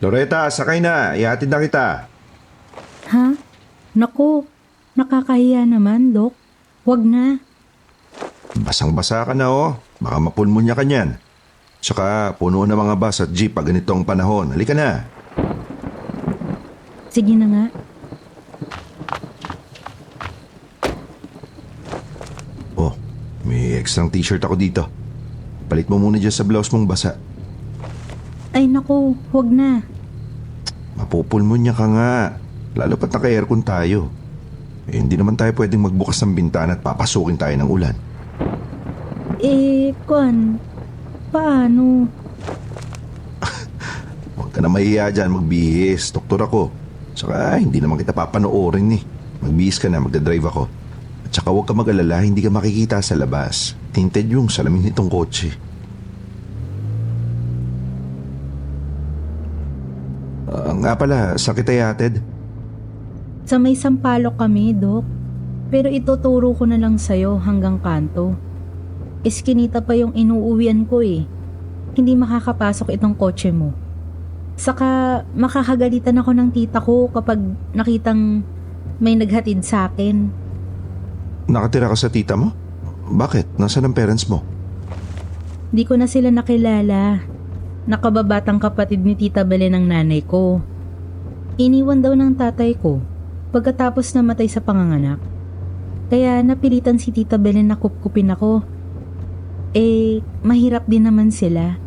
Loretta, sakay na. Ihatid na kita. Ha? Naku, nakakahiya naman, Dok. Wag na. Basang-basa ka na oh. Baka mapulmonya ka niyan. Tsaka puno na mga bus at jeep pag ganitong panahon. Halika na. Sige na nga. Oh, may extra t-shirt ako dito. Palit mo muna dyan sa blouse mong basa. Ay naku, huwag na. Mapupulmonya ka nga. Lalo pat naka-aircon tayo. Hindi naman tayo pwedeng magbukas ng bintana at papasukin tayo ng ulan. Paano? Huwag ka na mahiya dyan, magbihis. Doktor ako. Saka hindi naman kita papanoorin eh. Magbihis ka na, magdadrive ako. At saka huwag ka mag-alala, hindi ka makikita sa labas. Tinted yung salamin nitong kotse. Nga pala, saan kita yatid? Sa may sampalok kami, Dok. Pero ituturo ko na lang sa'yo hanggang kanto. Iskinita pa yung inuuwian ko eh. Hindi makakapasok itong kotse mo. Saka makakagalitan ako ng tita ko kapag nakitang may naghatid sa akin. Nakatira ka sa tita mo? Bakit? Nasaan ang parents mo? Di ko na sila nakilala. Nakababatang kapatid ni Tita Belen ang nanay ko. Iniwan daw ng tatay ko pagkatapos namatay sa panganganak. Kaya napilitan si Tita Belen na kupkupin ako. Mahirap din naman sila.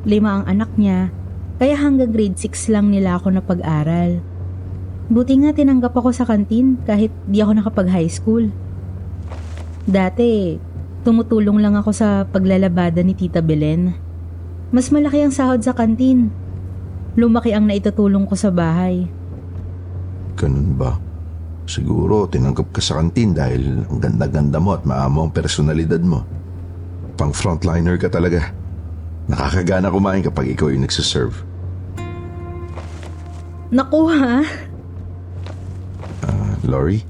5 ang anak niya, kaya hanggang grade 6 lang nila ako napag-aral. Buti nga tinanggap ako sa kantin kahit di ako nakapag-high school. Dati, tumutulong lang ako sa paglalabada ni Tita Belen. Mas malaki ang sahod sa kantin. Lumaki ang naitutulong ko sa bahay. Ganun ba? Siguro tinanggap ka sa kantin dahil ang ganda-ganda mo at maamo ang personalidad mo. Pang frontliner ka talaga. Nakakagana kumain kapag ikaw yung nagsiserve. Naku ha? Lori?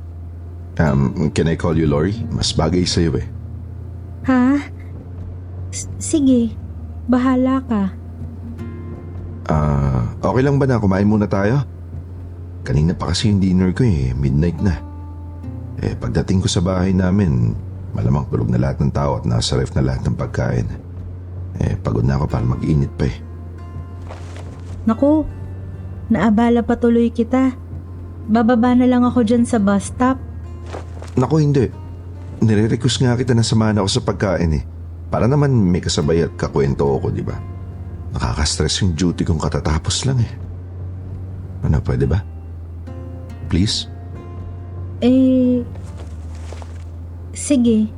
Can I call you Lori? Mas bagay sa'yo eh. Ha? Sige, bahala ka. Okay lang ba na kumain muna tayo? Kanina pa kasi yung dinner ko eh, midnight na. Pagdating ko sa bahay namin, malamang tulog na lahat ng tao at nasa ref na lahat ng pagkain. Pagod na ako para mag-init pa eh. Naku, naabala pa tuloy kita. Bababa na lang ako dyan sa bus stop. Naku, hindi. Nire-request nga kita na samahan ako sa pagkain eh. Para naman may kasabay at kakwento ako, di ba? Nakaka-stress yung duty kong katatapos lang eh. Ano, pwede ba? Please? Sige.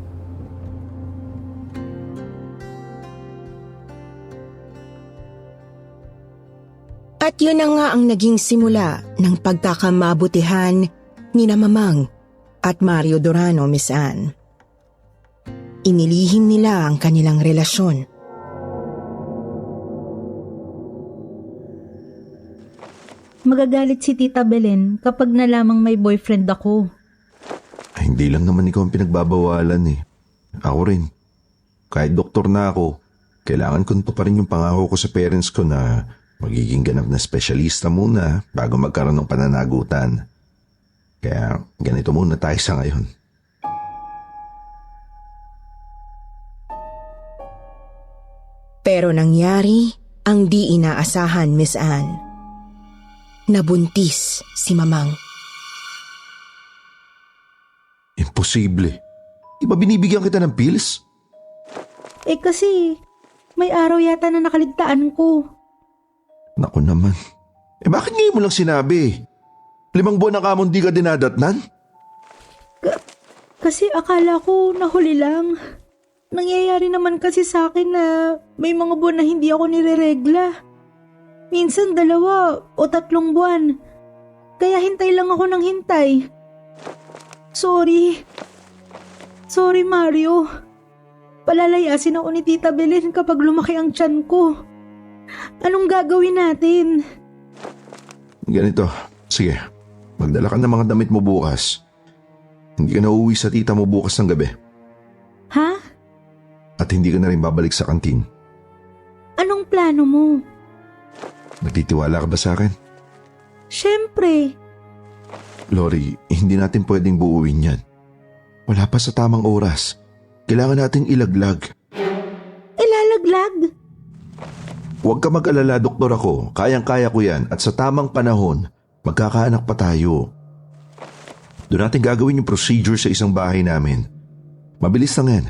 At yun na nga ang naging simula ng pagkakamabutihan ni Mamang at Mario Durano, Miss Anne. Inilihim nila ang kanilang relasyon. Magagalit si Tita Belen kapag nalamang may boyfriend ako. Hindi lang naman ikaw ang pinagbabawalan eh. Ako rin. Kahit doktor na ako, kailangan ko pa rin yung pangako ko sa parents ko na magiging ganap na espesyalista muna bago magkaroon ng pananagutan. Kaya ganito muna tayo sa ngayon. Pero nangyari ang di inaasahan, Miss Anne. Nabuntis si Mamang. Imposible. Di ba binibigyan kita ng pills? Kasi may araw yata na nakaligtaan ko. Naku naman. Bakit ngayon mo lang sinabi? 5 buwan na kamon di ka dinadatnan? Kasi akala ko nahuli lang. Nangyayari naman kasi sa akin na may mga buwan na hindi ako nireregla. Minsan 2 o 3 buwan. Kaya hintay lang ako ng hintay. Sorry. Sorry, Mario. Palalayasin ako ni Tita Belen kapag lumaki ang tiyan ko. Anong gagawin natin? Ganito. Sige. Magdala ka ng mga damit mo bukas. Hindi ka na uuwi sa tita mo bukas ng gabi. Ha? At hindi ka na rin babalik sa kantin. Anong plano mo? Nagtitiwala ka ba sa akin? Siyempre. Lori, hindi natin pwedeng buuin yan. Wala pa sa tamang oras. Kailangan nating ilaglag. Ilalaglag? Huwag ka mag-alala, doktor ako. Kayang-kaya ko yan at sa tamang panahon, magkakaanak pa tayo. Doon natin gagawin yung procedure sa isang bahay namin. Mabilis lang yan.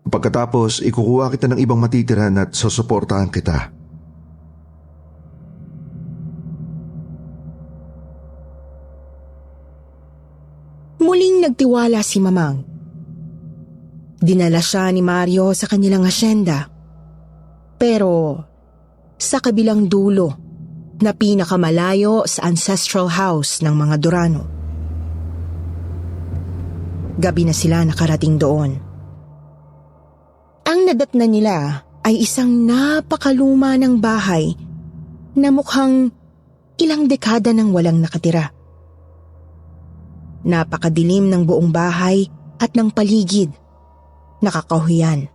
Pagkatapos, ikukuha kita ng ibang matitiran at susuportahan kita. Muling nagtiwala si Mamang. Dinala siya ni Mario sa kanilang asyenda. Pero sa kabilang dulo na pinakamalayo sa ancestral house ng mga Durano. Gabi na sila nakarating doon. Ang nadatnan nila ay isang napakaluma ng bahay na mukhang ilang dekada nang walang nakatira. Napakadilim ng buong bahay at ng paligid. Nakakahuyan.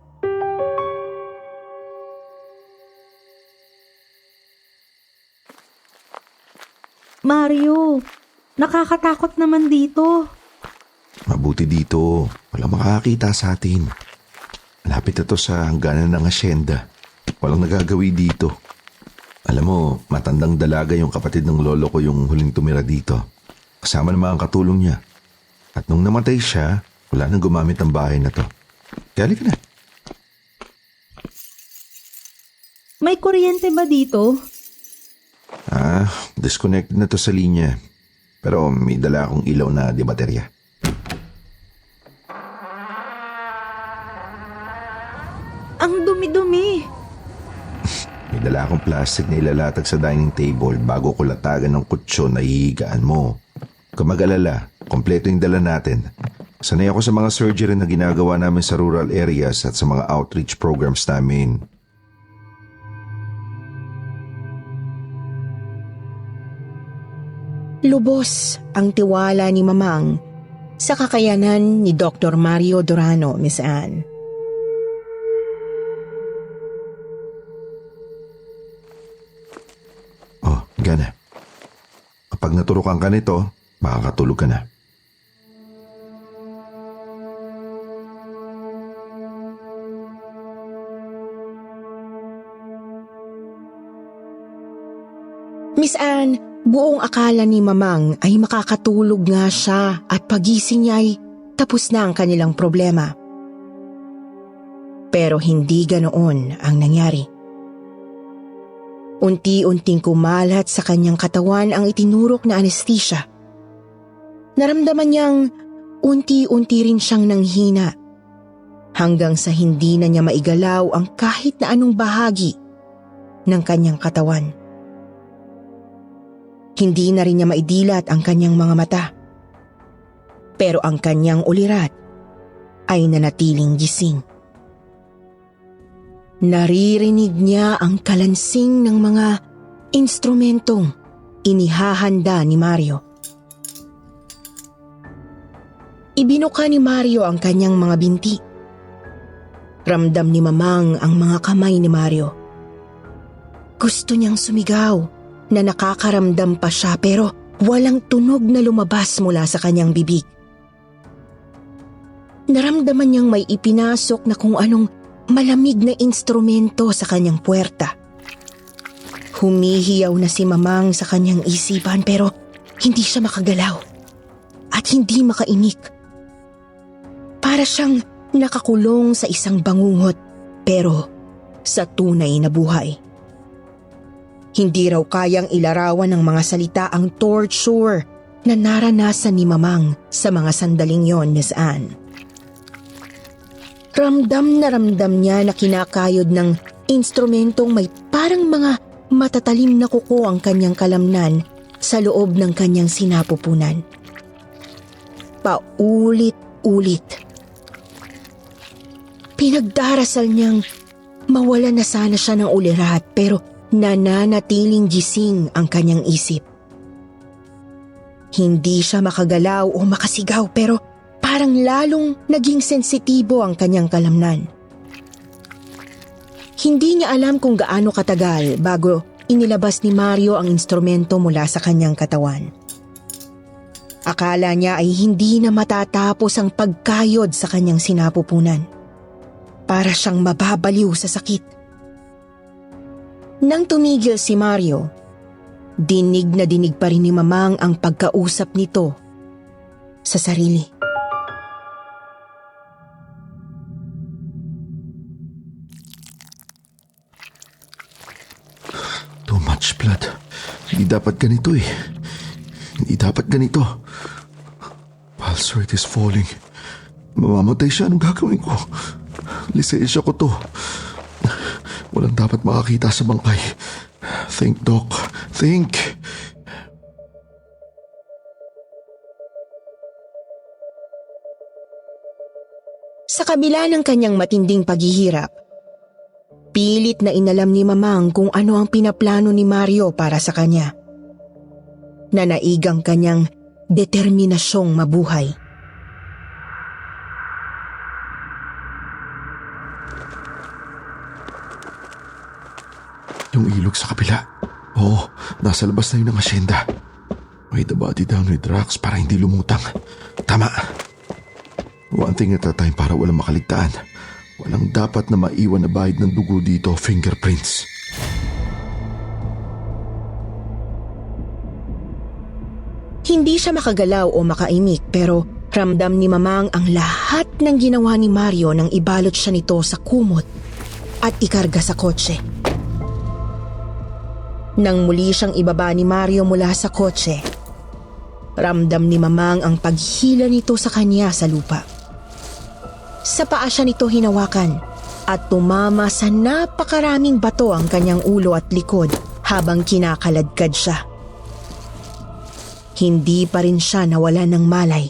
Mario, nakakatakot naman dito. Mabuti dito. Walang makakakita sa atin. Malapit na to sa hangganan ng asyenda. Walang nagagawi dito. Alam mo, matandang dalaga yung kapatid ng lolo ko yung huling tumira dito. Kasama ng mga katulong niya. At nung namatay siya, wala nang gumamit ng bahay na to. Kaya halika na. May kuryente ba dito? Disconnected na to sa linya. Pero may dala akong ilaw na di baterya. Ang dumi-dumi. May dala akong plastic na ilalatag sa dining table bago ko latagan ng kutsyon na hihigaan mo. Kung mag-alala, kompleto yung dala natin. Sanay ako sa mga surgery na ginagawa namin sa rural areas at sa mga outreach programs namin. Lubos ang tiwala ni Mamang sa kakayanan ni Dr. Mario Durano, Miss Anne. Oh, gana. Kapag naturukan ka nito, makakatulog ka na. Miss Anne, buong akala ni Mamang ay makakatulog nga siya at pagising niya ay tapos na ang kanilang problema. Pero hindi ganoon ang nangyari. Unti-unting kumalat sa kanyang katawan ang itinurok na anesthesia. Naramdaman niyang unti-unti rin siyang nanghina hanggang sa hindi na niya maigalaw ang kahit na anong bahagi ng kanyang katawan. Hindi na rin niya maidilat ang kanyang mga mata. Pero ang kanyang ulirat ay nanatiling gising. Naririnig niya ang kalansing ng mga instrumentong inihahanda ni Mario. Ibinuka ni Mario ang kanyang mga binti. Ramdam ni Mamang ang mga kamay ni Mario. Gusto niyang sumigaw na nakakaramdam pa siya pero walang tunog na lumabas mula sa kanyang bibig. Naramdaman niyang may ipinasok na kung anong malamig na instrumento sa kanyang puwerta. Humihiyaw na si Mamang sa kanyang isipan pero hindi siya makagalaw at hindi makaimik. Para siyang nakakulong sa isang bangungot pero sa tunay na buhay. Hindi raw kayang ilarawan ng mga salita ang torture na naranasan ni Mamang sa mga sandaling yon, Miss Anne. Ramdam na ramdam niya na kinakayod ng instrumentong may parang mga matatalim na kuko ang kanyang kalamnan sa loob ng kanyang sinapupunan. Paulit-ulit. Pinagdarasal niyang mawala na sana siya ng ulirat pero nananatiling gising ang kanyang isip. Hindi siya makagalaw o makasigaw pero parang lalong naging sensitibo ang kanyang kalamnan. Hindi niya alam kung gaano katagal bago inilabas ni Mario ang instrumento mula sa kanyang katawan. Akala niya ay hindi na matatapos ang pagkayod sa kanyang sinapupunan. para siyang mababaliw sa sakit. Nang tumigil si Mario, dinig na dinig pa rin ni Mamang ang pagkausap nito sa sarili. Too much blood. Hindi dapat ganito eh. Hindi dapat ganito. Pulse rate is falling. Mamamatay siya. Anong gagawin ko? Lisensya ko to. Walang dapat makakita sa bangkay. Think, Doc. Think. Sa kabila ng kanyang matinding paghihirap, pilit na inalam ni Mamang kung ano ang pinaplano ni Mario para sa kanya. Nanaigang kanyang determinasyong mabuhay. Yung ilog sa kabila. Oo, nasa labas na yun ng asyenda. May the body down with rocks para hindi lumutang. Tama. One thing at a time para walang makaligtaan. Walang dapat na maiwan na bahid ng dugo dito, fingerprints. Hindi siya makagalaw o makaimik pero ramdam ni Mamang ang lahat ng ginawa ni Mario nang ibalot siya nito sa kumot at ikarga sa kotse. Nang muli siyang ibaba ni Mario mula sa kotse, ramdam ni Mamang ang paghila nito sa kanya sa lupa. Sa paa siya nito hinawakan at tumama sa napakaraming bato ang kanyang ulo at likod habang kinakaladkad siya. Hindi pa rin siya nawala ng malay.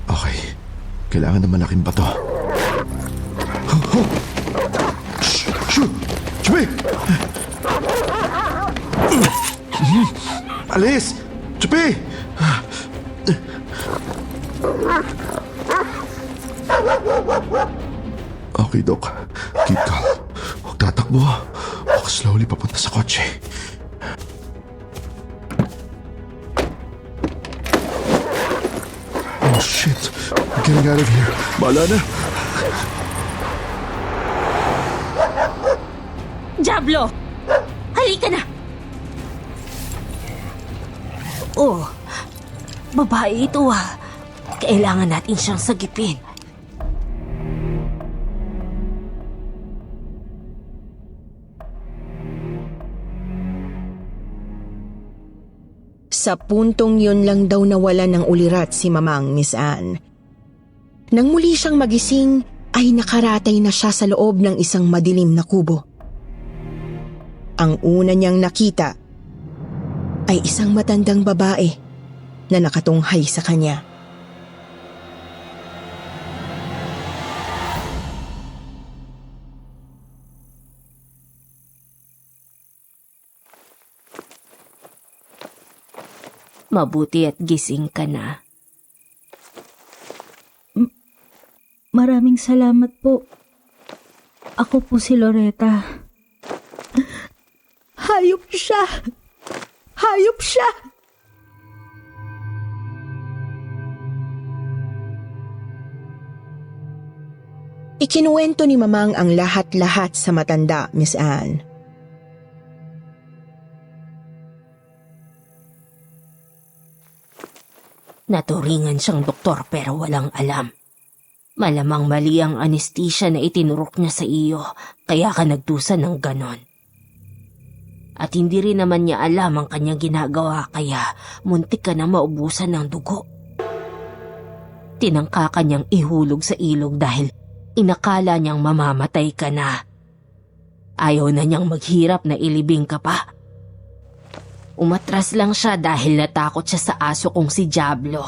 Okay, kailangan ng malaking bato. Shoot! Chupi! Alis! Chupi! Okay, Doc. Keep calm. Huwag tatakbo. Walk slowly papunta sa kotse. Oh, shit. I'm getting out of here. Bahala na. Diablo! Halika na! Oh, babae ito ah. Kailangan natin siyang sagipin. Sa puntong yun lang daw nawalan ng ulirat si Mamang, Miss Anne. Nang muli siyang magising, ay nakaratay na siya sa loob ng isang madilim na kubo. Ang una niyang nakita ay isang matandang babae na nakatunghay sa kanya. Mabuti at gising ka na. Maraming salamat po. Ako po si Loretta. Hayop siya! Hayop siya! Ikinuwento ni Mamang ang lahat-lahat sa matanda, Miss Anne. Naturingan siyang doktor pero walang alam. Malamang mali ang anesthesia na itinurok niya sa iyo, kaya ka nagdusa ng ganon. At hindi rin naman niya alam ang kanyang ginagawa kaya muntik ka na maubusan ng dugo. Tinangka kanyang ihulog sa ilog dahil inakala niyang mamamatay ka na. Ayaw na niyang maghirap na ilibing ka pa. Umatras lang siya dahil natakot siya sa aso kong si Diablo.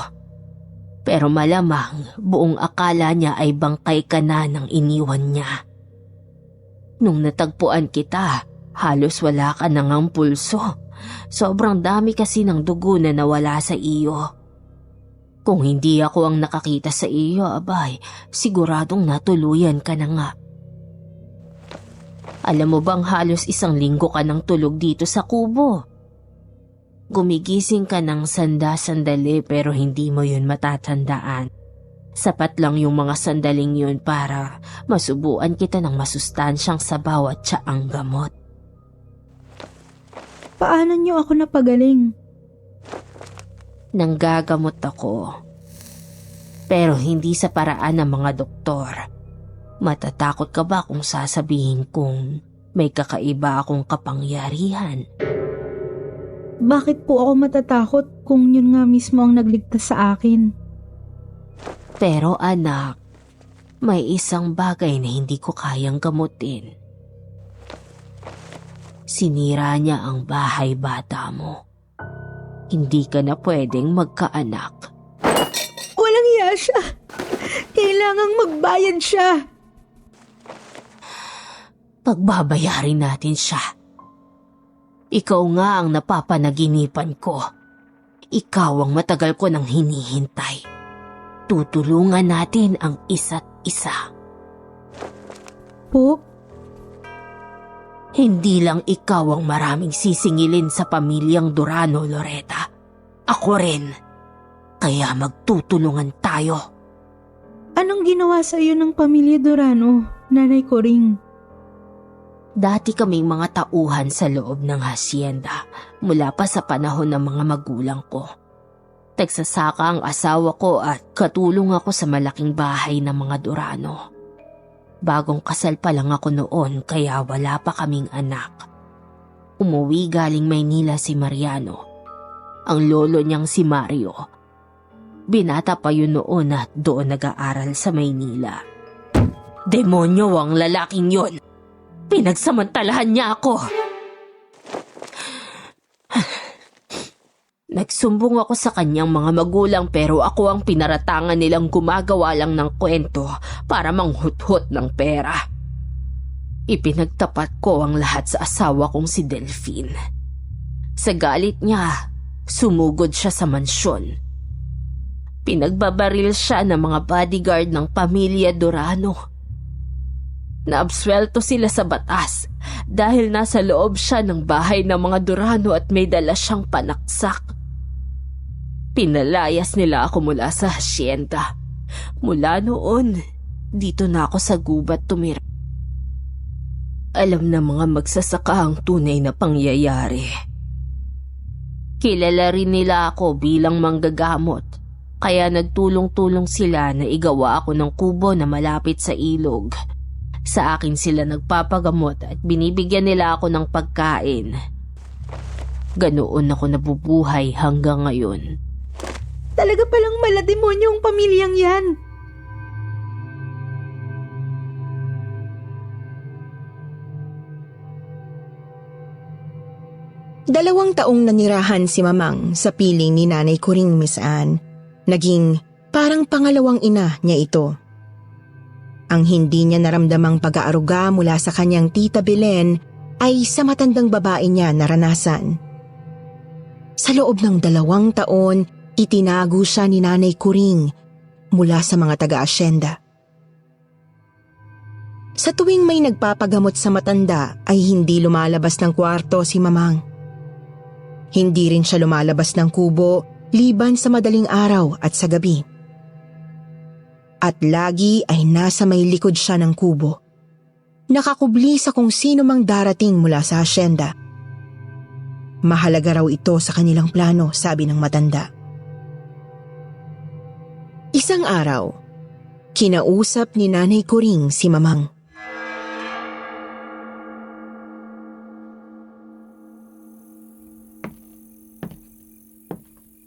Pero malamang buong akala niya ay bangkay ka na nang iniwan niya. Nung natagpuan kita, halos wala ka nang ang pulso. Sobrang dami kasi ng dugo na nawala sa iyo. Kung hindi ako ang nakakita sa iyo, abay, siguradong natuluyan ka na nga. Alam mo bang halos 1 linggo ka nang tulog dito sa kubo? Gumigising ka ng sandali pero hindi mo yun matatandaan. Sapat lang yung mga sandaling yun para masubuan kita ng masustansyang sabaw at tsaang gamot. Paano niyo ako napagaling? Nanggagamot ako. Pero hindi sa paraan ng mga doktor. Matatakot ka ba kung sasabihin kong may kakaiba akong kapangyarihan? Bakit po ako matatakot kung yun nga mismo ang nagligtas sa akin? Pero anak, may isang bagay na hindi ko kayang gamutin. Sinira niya ang bahay bata mo. Hindi ka na pwedeng magkaanak. Walang iya siya. Kailangang magbayad siya. Pagbabayarin natin siya. Ikaw nga ang napapanaginipan ko. Ikaw ang matagal ko nang hinihintay. Tutulungan natin ang isa't isa. Po? Hindi lang ikaw ang maraming sisingilin sa pamilyang Durano, Loretta. Ako rin. Kaya magtutulungan tayo. Anong ginawa sa iyo ng pamilya Durano, Nanay Coring? Dati kaming mga tauhan sa loob ng hasyenda mula pa sa panahon ng mga magulang ko. Nagsasaka ang asawa ko at katulong ako sa malaking bahay ng mga Durano. Bagong kasal pa lang ako noon kaya wala pa kaming anak. Umuwi galing Maynila si Mariano. Ang lolo niyang si Mario. Binata pa yun noon at doon nag-aaral sa Maynila. Demonyo ang lalaking yun! Pinagsamantalahan niya ako! Nagsumbong ako sa kanyang mga magulang pero ako ang pinaratangan nilang gumagawa lang ng kwento para manghuthot ng pera. Ipinagtapat ko ang lahat sa asawa kong si Delphine. Sa galit niya, sumugod siya sa mansyon. Pinagbabaril siya ng mga bodyguard ng pamilya Durano. Naabswelto sila sa batas dahil nasa loob siya ng bahay ng mga Durano at may dala siyang panaksak. Pinalayas nila ako mula sa hasyenda. Mula noon, dito na ako sa gubat tumira. Alam ng mga magsasaka ang tunay na pangyayari. Kilala rin nila ako bilang manggagamot, kaya nagtulong-tulong sila na igawa ako ng kubo na malapit sa ilog. Sa akin sila nagpapagamot at binibigyan nila ako ng pagkain. Ganoon ako nabubuhay hanggang ngayon. Talaga palang malademonyo ang pamilyang yan. Dalawang taong nanirahan si Mamang sa piling ni Nanay Coring, Miss Anne. Naging parang pangalawang ina niya ito. Ang hindi niya naramdamang pag-aaruga mula sa kanyang tita Belen ay sa matandang babae niya naranasan. Sa loob ng 2 taon, itinago siya ni Nanay Coring mula sa mga taga-asyenda. Sa tuwing may nagpapagamot sa matanda ay hindi lumalabas ng kwarto si Mamang. Hindi rin siya lumalabas ng kubo liban sa madaling araw at sa gabi. At lagi ay nasa may likod siya ng kubo. Nakakubli sa kung sino mang darating mula sa asyenda. Mahalaga raw ito sa kanilang plano, sabi ng matanda. Isang araw, kinausap ni Nanay Coring si Mamang.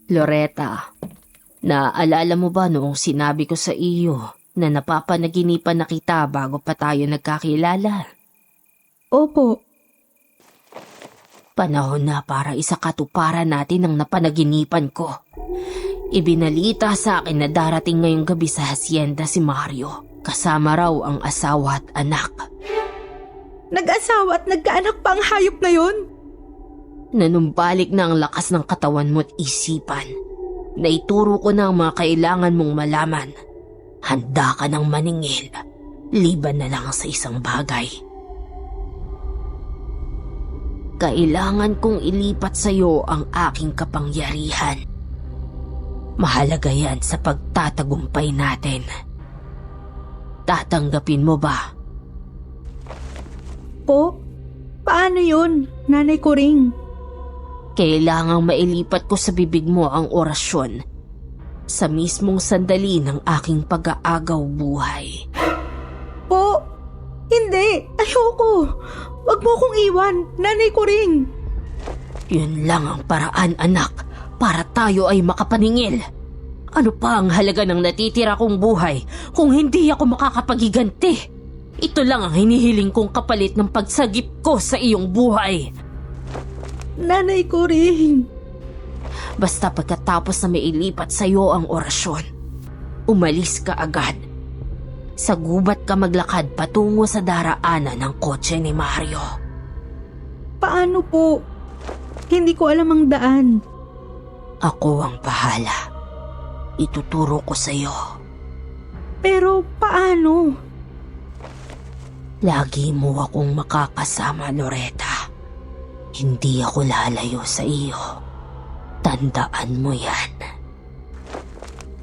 Loretta, naaalala mo ba noong sinabi ko sa iyo na napapanaginipan na kita bago pa tayo nagkakilala? Opo. Panahon na para isakatuparan natin ang napanaginipan ko. Ibinalita sa akin na darating ngayong gabi sa hasyenda si Mario. Kasama raw ang asawa at anak. Nag-asawa at nagkaanak pa ang hayop na yon? Nanumbalik na ang lakas ng katawan mo at isipan. Naituro ko na ang mga kailangan mong malaman. Handa ka ng maningil. Liban na lang sa isang bagay. Kailangan kong ilipat sa iyo ang aking kapangyarihan. Mahalaga yan sa pagtatagumpay natin. Tatanggapin mo ba? Po? Paano yun, Nanay Kuring? Kailangang mailipat ko sa bibig mo ang orasyon sa mismong sandali ng aking pag-aagaw buhay. Po? Hindi! Ayoko! Wag mo akong iwan, Nanay Kuring! Yun lang ang paraan, anak, para tayo ay makapaningil. Ano pa ang halaga ng natitira kong buhay kung hindi ako makakapaghiganti? Ito lang ang hinihiling kong kapalit ng pagsagip ko sa iyong buhay. Nanay Kuring! Basta pagkatapos na mailipat sa iyo ang orasyon, umalis ka agad. Sa gubat ka maglakad patungo sa daraanan ng kotse ni Mario. Paano po? Hindi ko alam ang daan. Ako ang bahala. Ituturo ko sa iyo. Pero paano? Lagi mo akong makakasama, Loretta. Hindi ako lalayo sa iyo. Tandaan mo yan.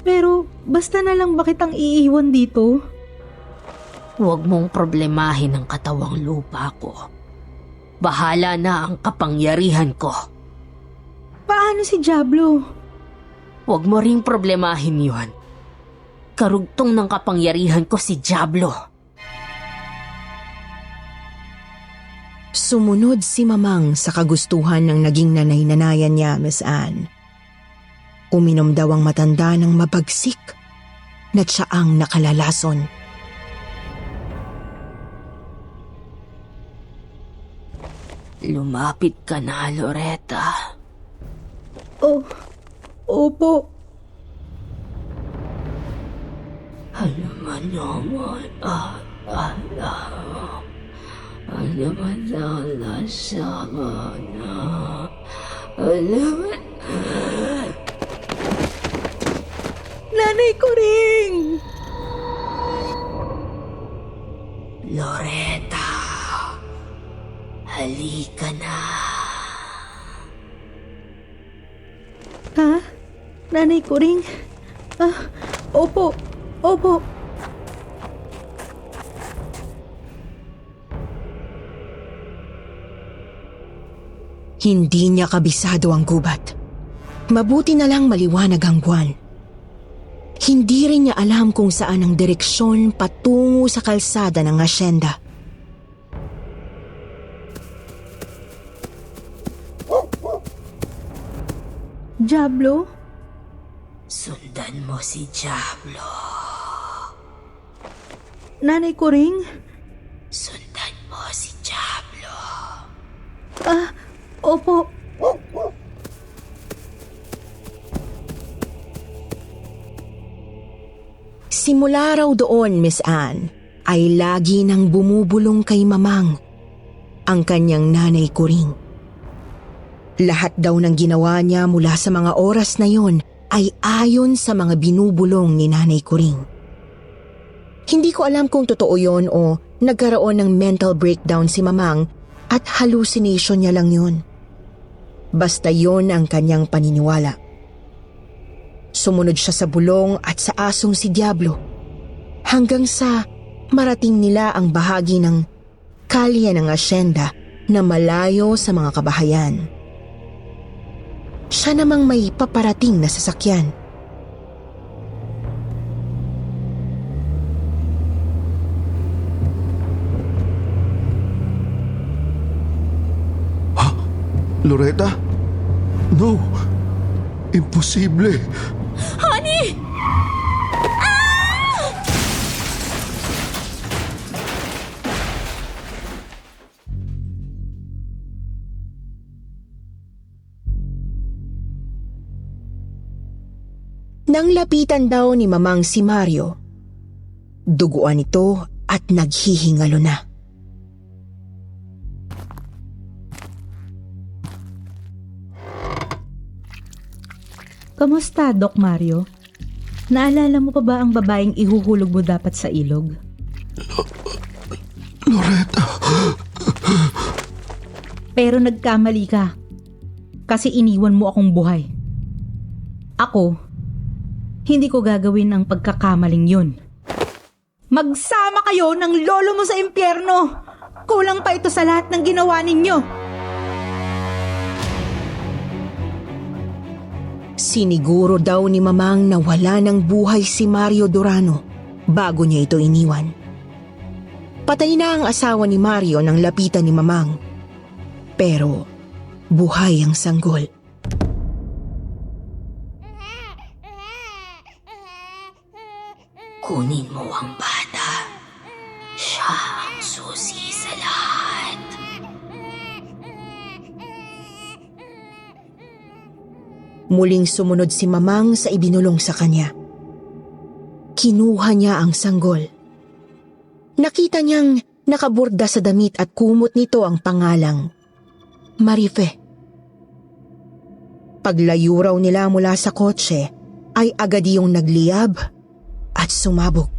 Pero basta na lang bakit ang iiwan dito? Huwag mong problemahin ang katawang lupa ko. Bahala na ang kapangyarihan ko. Paano si Diablo? Huwag mo ring problemahin yon. Karugtong ng kapangyarihan ko si Diablo. Sumunod si Mamang sa kagustuhan ng naging nanay-nanayan niya, Miss Anne. Uminom daw ang matanda ng mabagsik na tsaang nakalalason. Lumapit ka na, Loretta. Oh, opo. Halaman naman at alam. Halaman ang nasama na. Halaman. Nanay Kuring! Loretta, halika na. Ha? Nanay Kuring? Opo. Opo. Hindi niya kabisado ang gubat. Mabuti na lang maliwanag ang buwan. Hindi rin niya alam kung saan ang direksyon patungo sa kalsada ng asyenda. Diablo? Sundan mo si Diablo. Nanay Kuring? Sundan mo si Diablo. Opo. Simula raw doon, Miss Anne, ay lagi nang bumubulong kay Mamang, ang kanyang Nanay Kuring. Lahat daw ng ginawa niya mula sa mga oras na yon ay ayon sa mga binubulong ni Nanay Kuring. Hindi ko alam kung totoo yon o nagkaroon ng mental breakdown si Mamang at hallucination niya lang yon. Basta yon ang kanyang paniniwala. Sumunod siya sa bulong at sa asong si Diablo hanggang sa marating nila ang bahagi ng kalye ng asyenda na malayo sa mga kabahayan. Siya namang may paparating na sasakyan. Loretta? No! Imposible! Honey! Nang lapitan daw ni Mamang si Mario, duguan ito at naghihingalo na. Kamusta, Doc Mario? Naalala mo pa ba ang babaeng ihuhulog mo dapat sa ilog? Loretta! Pero nagkamali ka. Kasi iniwan mo akong buhay. Ako, hindi ko gagawin ang pagkakamaling yun. Magsama kayo ng lolo mo sa impyerno! Kulang pa ito sa lahat ng ginawa ninyo! Siniguro daw ni Mamang na wala ng buhay si Mario Durano bago niya ito iniwan. Patay na ang asawa ni Mario nang lapitan ni Mamang. Pero buhay ang sanggol. Kunin mo ang bata. Siya ang susi sa lahat. Muling sumunod si Mamang sa ibinulong sa kanya. Kinuha niya ang sanggol. Nakita niyang nakaburda sa damit at kumot nito ang pangalang Marife. Paglayo raw nila mula sa kotse ay agad iyong nagliyab at sumabog.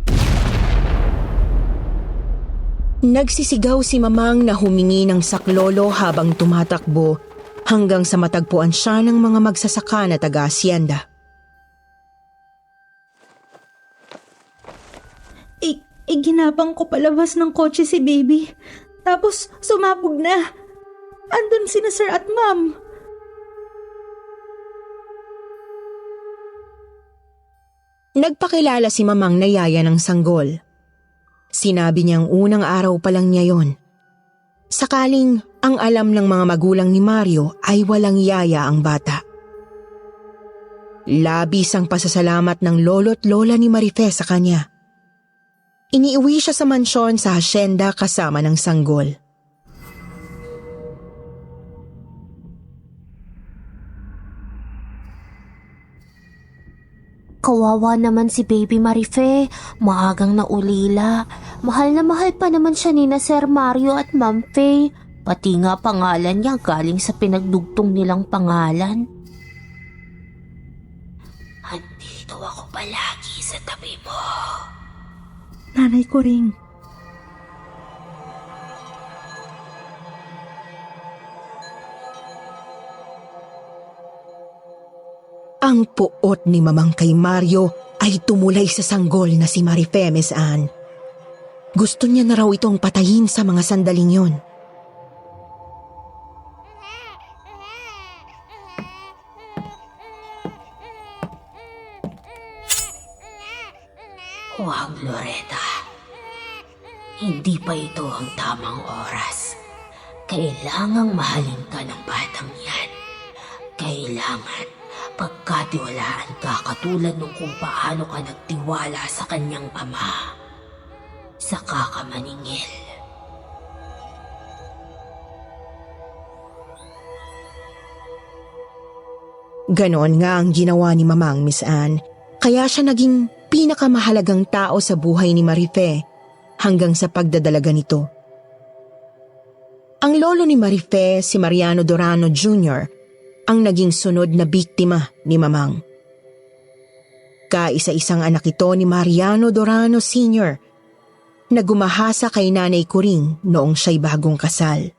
Nagsisigaw si Mamang na humingi ng saklolo habang tumatakbo hanggang sa matagpuan siya ng mga magsasaka na taga-asyenda. Ginabang ko palabas ng kotse si baby. Tapos sumabog na. Andun sina sir at ma'am. Nagpakilala si Mamang na yaya ng sanggol. Sinabi niyang unang araw pa lang niya yon. Sakaling ang alam ng mga magulang ni Mario ay walang yaya ang bata. Labis ang pasasalamat ng lolo't lola ni Marife sa kanya. Iniuwi siya sa mansyon sa hasyenda kasama ng sanggol. Kawawa naman si Baby Marife. Maagang naulila. Mahal na mahal pa naman siya ni na Sir Mario at Ma'am Faye. Pati nga pangalan niya galing sa pinagdugtong nilang pangalan. Andito ako palagi sa tabi mo. Nanay ko rin. Ang puot ni Mamang kay Mario ay tumulay sa sanggol na si Marife Mesan. Gusto niya na raw itong patayin sa mga sandaling yon. Huwag, Loretta. Hindi pa ito ang tamang oras. Kailangang mahalin ka ng batang yan. Kailangan pagkatiwalaan ka katulad nung kung paano ka nagtiwala sa kanyang ama. Saka ka maningil. Ganon nga ang ginawa ni Mamang Miss Anne, kaya siya naging pinakamahalagang tao sa buhay ni Marife hanggang sa pagdadalaga nito. Ang lolo ni Marife, si Mariano Durano Jr., ang naging sunod na biktima ni Mamang. Kaisa-isang anak ito ni Mariano Durano Sr. na gumahasa kay Nanay Kuring noong siya'y bagong kasal.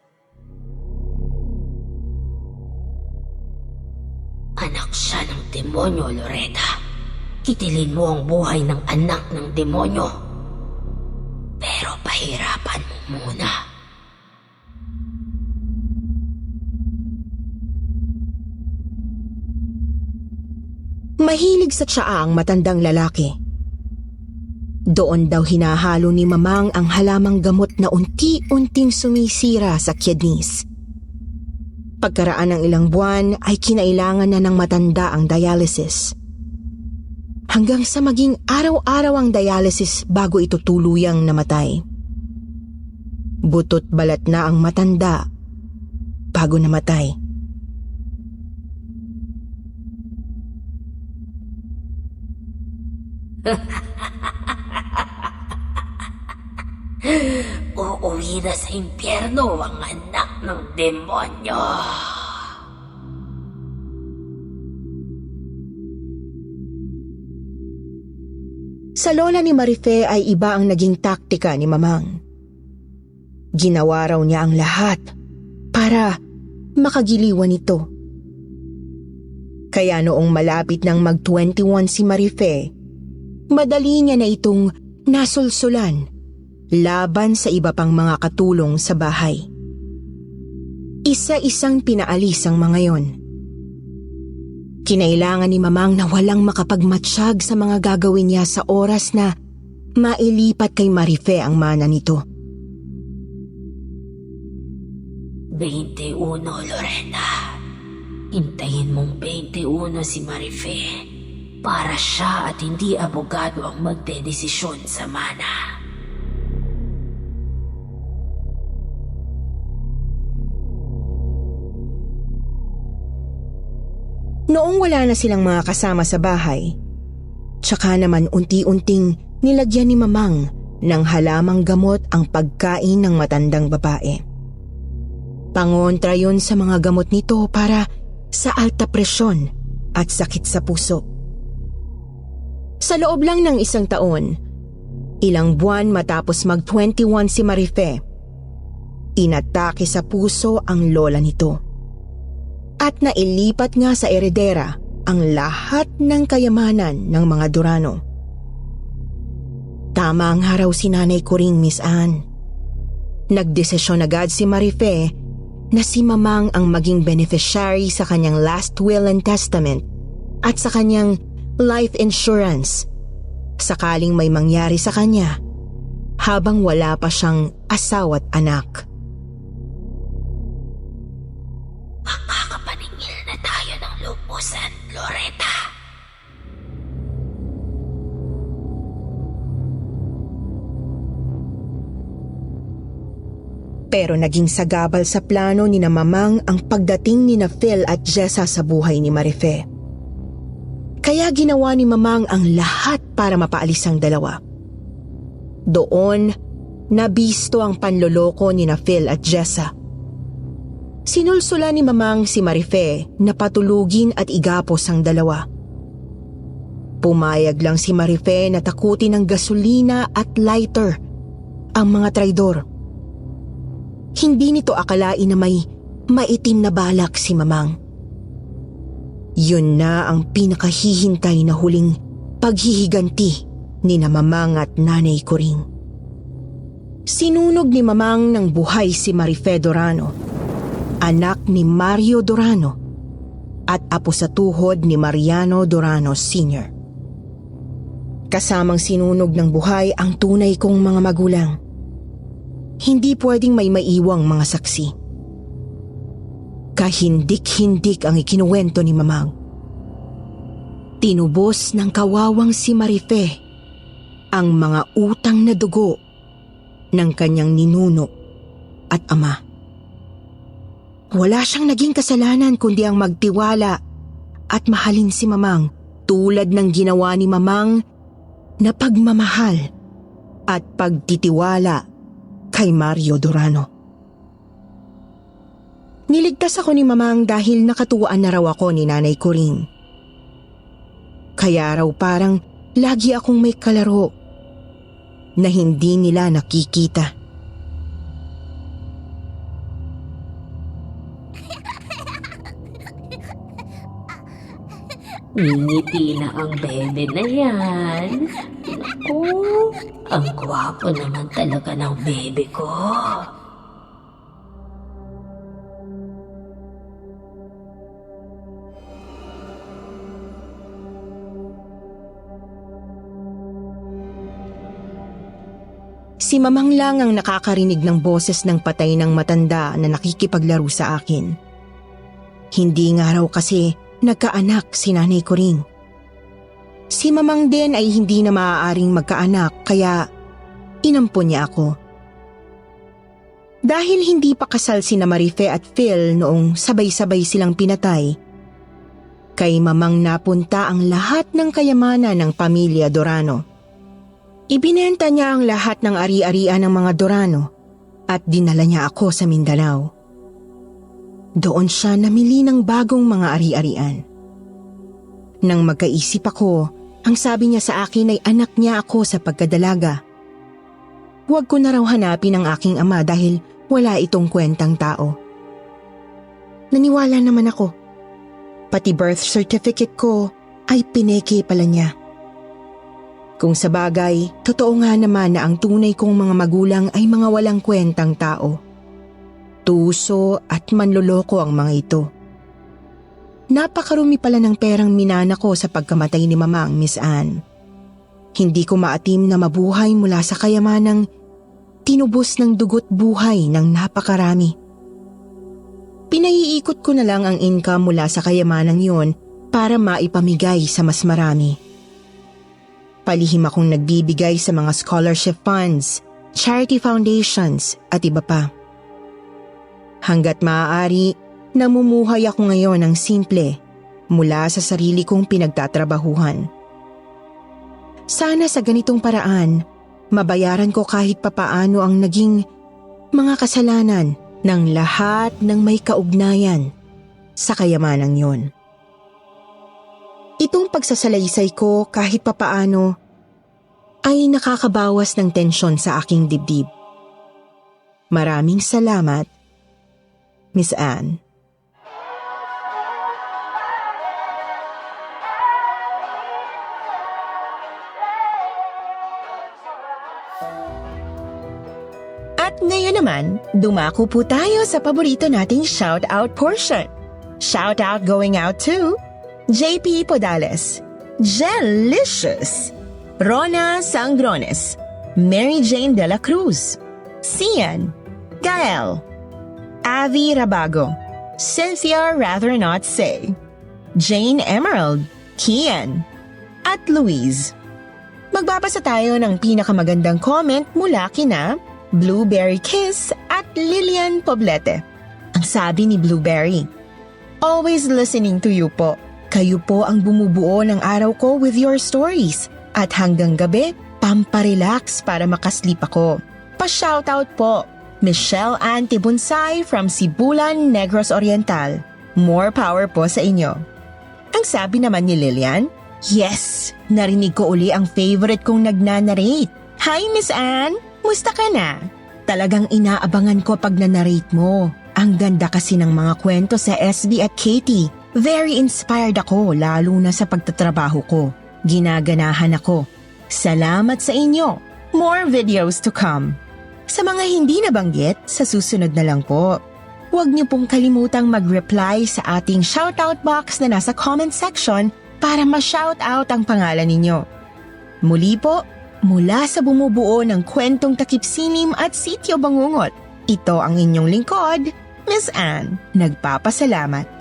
Anak siya ng demonyo, Loretta. Kitilin mo ang buhay ng anak ng demonyo. Pero pahirapan mo muna. Mahilig sa tsaa ang matandang lalaki. Doon daw hinahalo ni Mamang ang halamang gamot na unti-unting sumisira sa kidneys. Pagkaraan ng ilang buwan ay kinailangan na ng matanda ang dialysis. Hanggang sa maging araw-araw ang dialysis bago ito tuluyang namatay. Butot balat na ang matanda bago namatay. Uuwi na sa impyerno ang anak ng demonyo. Sa lola ni Marife ay iba ang naging taktika ni Mamang. Ginawa raw niya ang lahat para makagiliwan ito. Kaya noong malapit ng mag-21 si Marife, madali niya na itong nasulsulan laban sa iba pang mga katulong sa bahay. Isa-isang pinaalis ang mga yon. Kinailangan ni Mamang na walang makapagmatsyag sa mga gagawin niya sa oras na mailipat kay Marife ang mana nito. 21, Lorena. Hintayin mong 21 si Marife para siya at hindi abogado ang magdedesisyon sa mana. Noong wala na silang mga kasama sa bahay, tsaka naman unti-unting nilagyan ni Mamang ng halamang gamot ang pagkain ng matandang babae. Pangontra yun sa mga gamot nito para sa alta presyon at sakit sa puso. Sa loob lang ng 1 taon, ilang buwan matapos mag-21 si Marife, inatake sa puso ang lola nito. At nailipat nga sa eredera ang lahat ng kayamanan ng mga Durano. Tama ang haraw si Nanay Coring, Miss Anne. Nagdesisyon agad si Marife na si Mamang ang maging beneficiary sa kanyang last will and testament at sa kanyang life insurance sakaling may mangyari sa kanya habang wala pa siyang asawa't anak. Makakapaningil na tayo ng lubusan, Loretta. Pero naging sagabal sa plano ni na Mamang ang pagdating ni na Phil at Jessa sa buhay ni Marife. Kaya ginawa ni Mamang ang lahat para mapaalis ang dalawa. Doon, nabisto ang panloloko ni na Phil at Jessa. Sinulsula ni Mamang si Marife na patulugin at igapos ang dalawa. Pumayag lang si Marife na takutin ng gasolina at lighter ang mga traidor. Hindi nito akalain na may maitim na balak si Mamang. Yun na ang pinakahihintay na huling paghihiganti ni na Mamang at Nanay Coring. Sinunog ni Mamang ng buhay si Marife Durano, anak ni Mario Durano at apo sa tuhod ni Mariano Durano Sr. Kasamang sinunog ng buhay ang tunay kong mga magulang. Hindi pwedeng may maiwang mga saksi. Kahindik-hindik ang ikinuwento ni Mamang. Tinubos ng kawawang si Marife ang mga utang na dugo ng kanyang ninuno at ama. Wala siyang naging kasalanan kundi ang magtiwala at mahalin si Mamang tulad ng ginawa ni Mamang na pagmamahal at pagtitiwala kay Mario Durano. Niligtas ako ni Mamang dahil nakatuwaan na raw ako ni Nanay Coring. Kaya raw parang lagi akong may kalaro na hindi nila nakikita. Ngiti na ang bebe na yan. Naku, ang gwapo naman talaga ng bebe ko. Si Mamang lang ang nakakarinig ng boses ng patay ng matanda na nakikipaglaro sa akin. Hindi nga raw kasi nagkaanak si Nanay Coring. Si Mamang din ay hindi na maaaring magkaanak kaya inampon niya ako. Dahil hindi pa kasal sina Marife at Phil noong sabay-sabay silang pinatay, kay Mamang napunta ang lahat ng kayamanan ng pamilya Durano. Ibinenta niya ang lahat ng ari-arian ng mga Durano at dinala niya ako sa Mindanao. Doon siya namili ng bagong mga ari-arian. Nang magkaisip ako, ang sabi niya sa akin ay anak niya ako sa pagkadalaga. Huwag ko na raw hanapin ang aking ama dahil wala itong kwentang tao. naniwala naman ako. Pati birth certificate ko ay pineke pala niya. Kung sa bagay, totoo nga naman na ang tunay kong mga magulang ay mga walang kwentang tao. Tuso at manloloko ang mga ito. Napakarumi pala ng perang minana ko sa pagkamatay ni Mama ang Miss Anne. Hindi ko maatim na mabuhay mula sa kayamanang tinubos ng dugo't buhay ng napakarami. Pinaiikot ko na lang ang income mula sa kayamanang yon para maipamigay sa mas marami. Palihim akong nagbibigay sa mga scholarship funds, charity foundations at iba pa. Hanggat maaari, namumuhay ako ngayon ng simple mula sa sarili kong pinagtatrabahuhan. Sana sa ganitong paraan, mabayaran ko kahit papaano ang naging mga kasalanan ng lahat ng may kaugnayan sa kayamanang yon. Itong pagsasalaysay ko kahit papaano ay nakakabawas ng tensyon sa aking dibdib. Maraming salamat, Miss Anne. At ngayon naman, dumako po tayo sa paborito nating shout-out portion. Shout-out going out to JP Podales, Jelicious, Rona Sangrones, Mary Jane de la Cruz, Cian, Gael, Avi Rabago, Cynthia Rather Not Say, Jane Emerald, Kian, at Louise. Magbabasa tayo ng pinakamagandang comment mula kina Blueberry Kiss at Lilian Poblete. Ang sabi ni Blueberry, "Always listening to you po. Kayo po ang bumubuo ng araw ko with your stories. At hanggang gabi, pamparelax para makaslip ako. Pa-shoutout po, Michelle Ann Tibunsay from Sibulan, Negros Oriental. More power po sa inyo." Ang sabi naman ni Lilian, "Yes, narinig ko uli ang favorite kong nagnanarrate. Hi Miss Ann, musta ka na? Talagang inaabangan ko pag nanarrate mo. Ang ganda kasi ng mga kwento sa SB at Katie. Very inspired ako lalo na sa pagtatrabaho ko. Ginaganahan ako. Salamat sa inyo. More videos to come." Sa mga hindi nabanggit, sa susunod na lang po. Huwag niyo pong kalimutang mag-reply sa ating shoutout box na nasa comment section para ma-shoutout ang pangalan ninyo. Muli po, mula sa bumubuo ng kwentong Takip Silim at Sityo Bangungot, ito ang inyong lingkod, Miss Anne. Nagpapasalamat.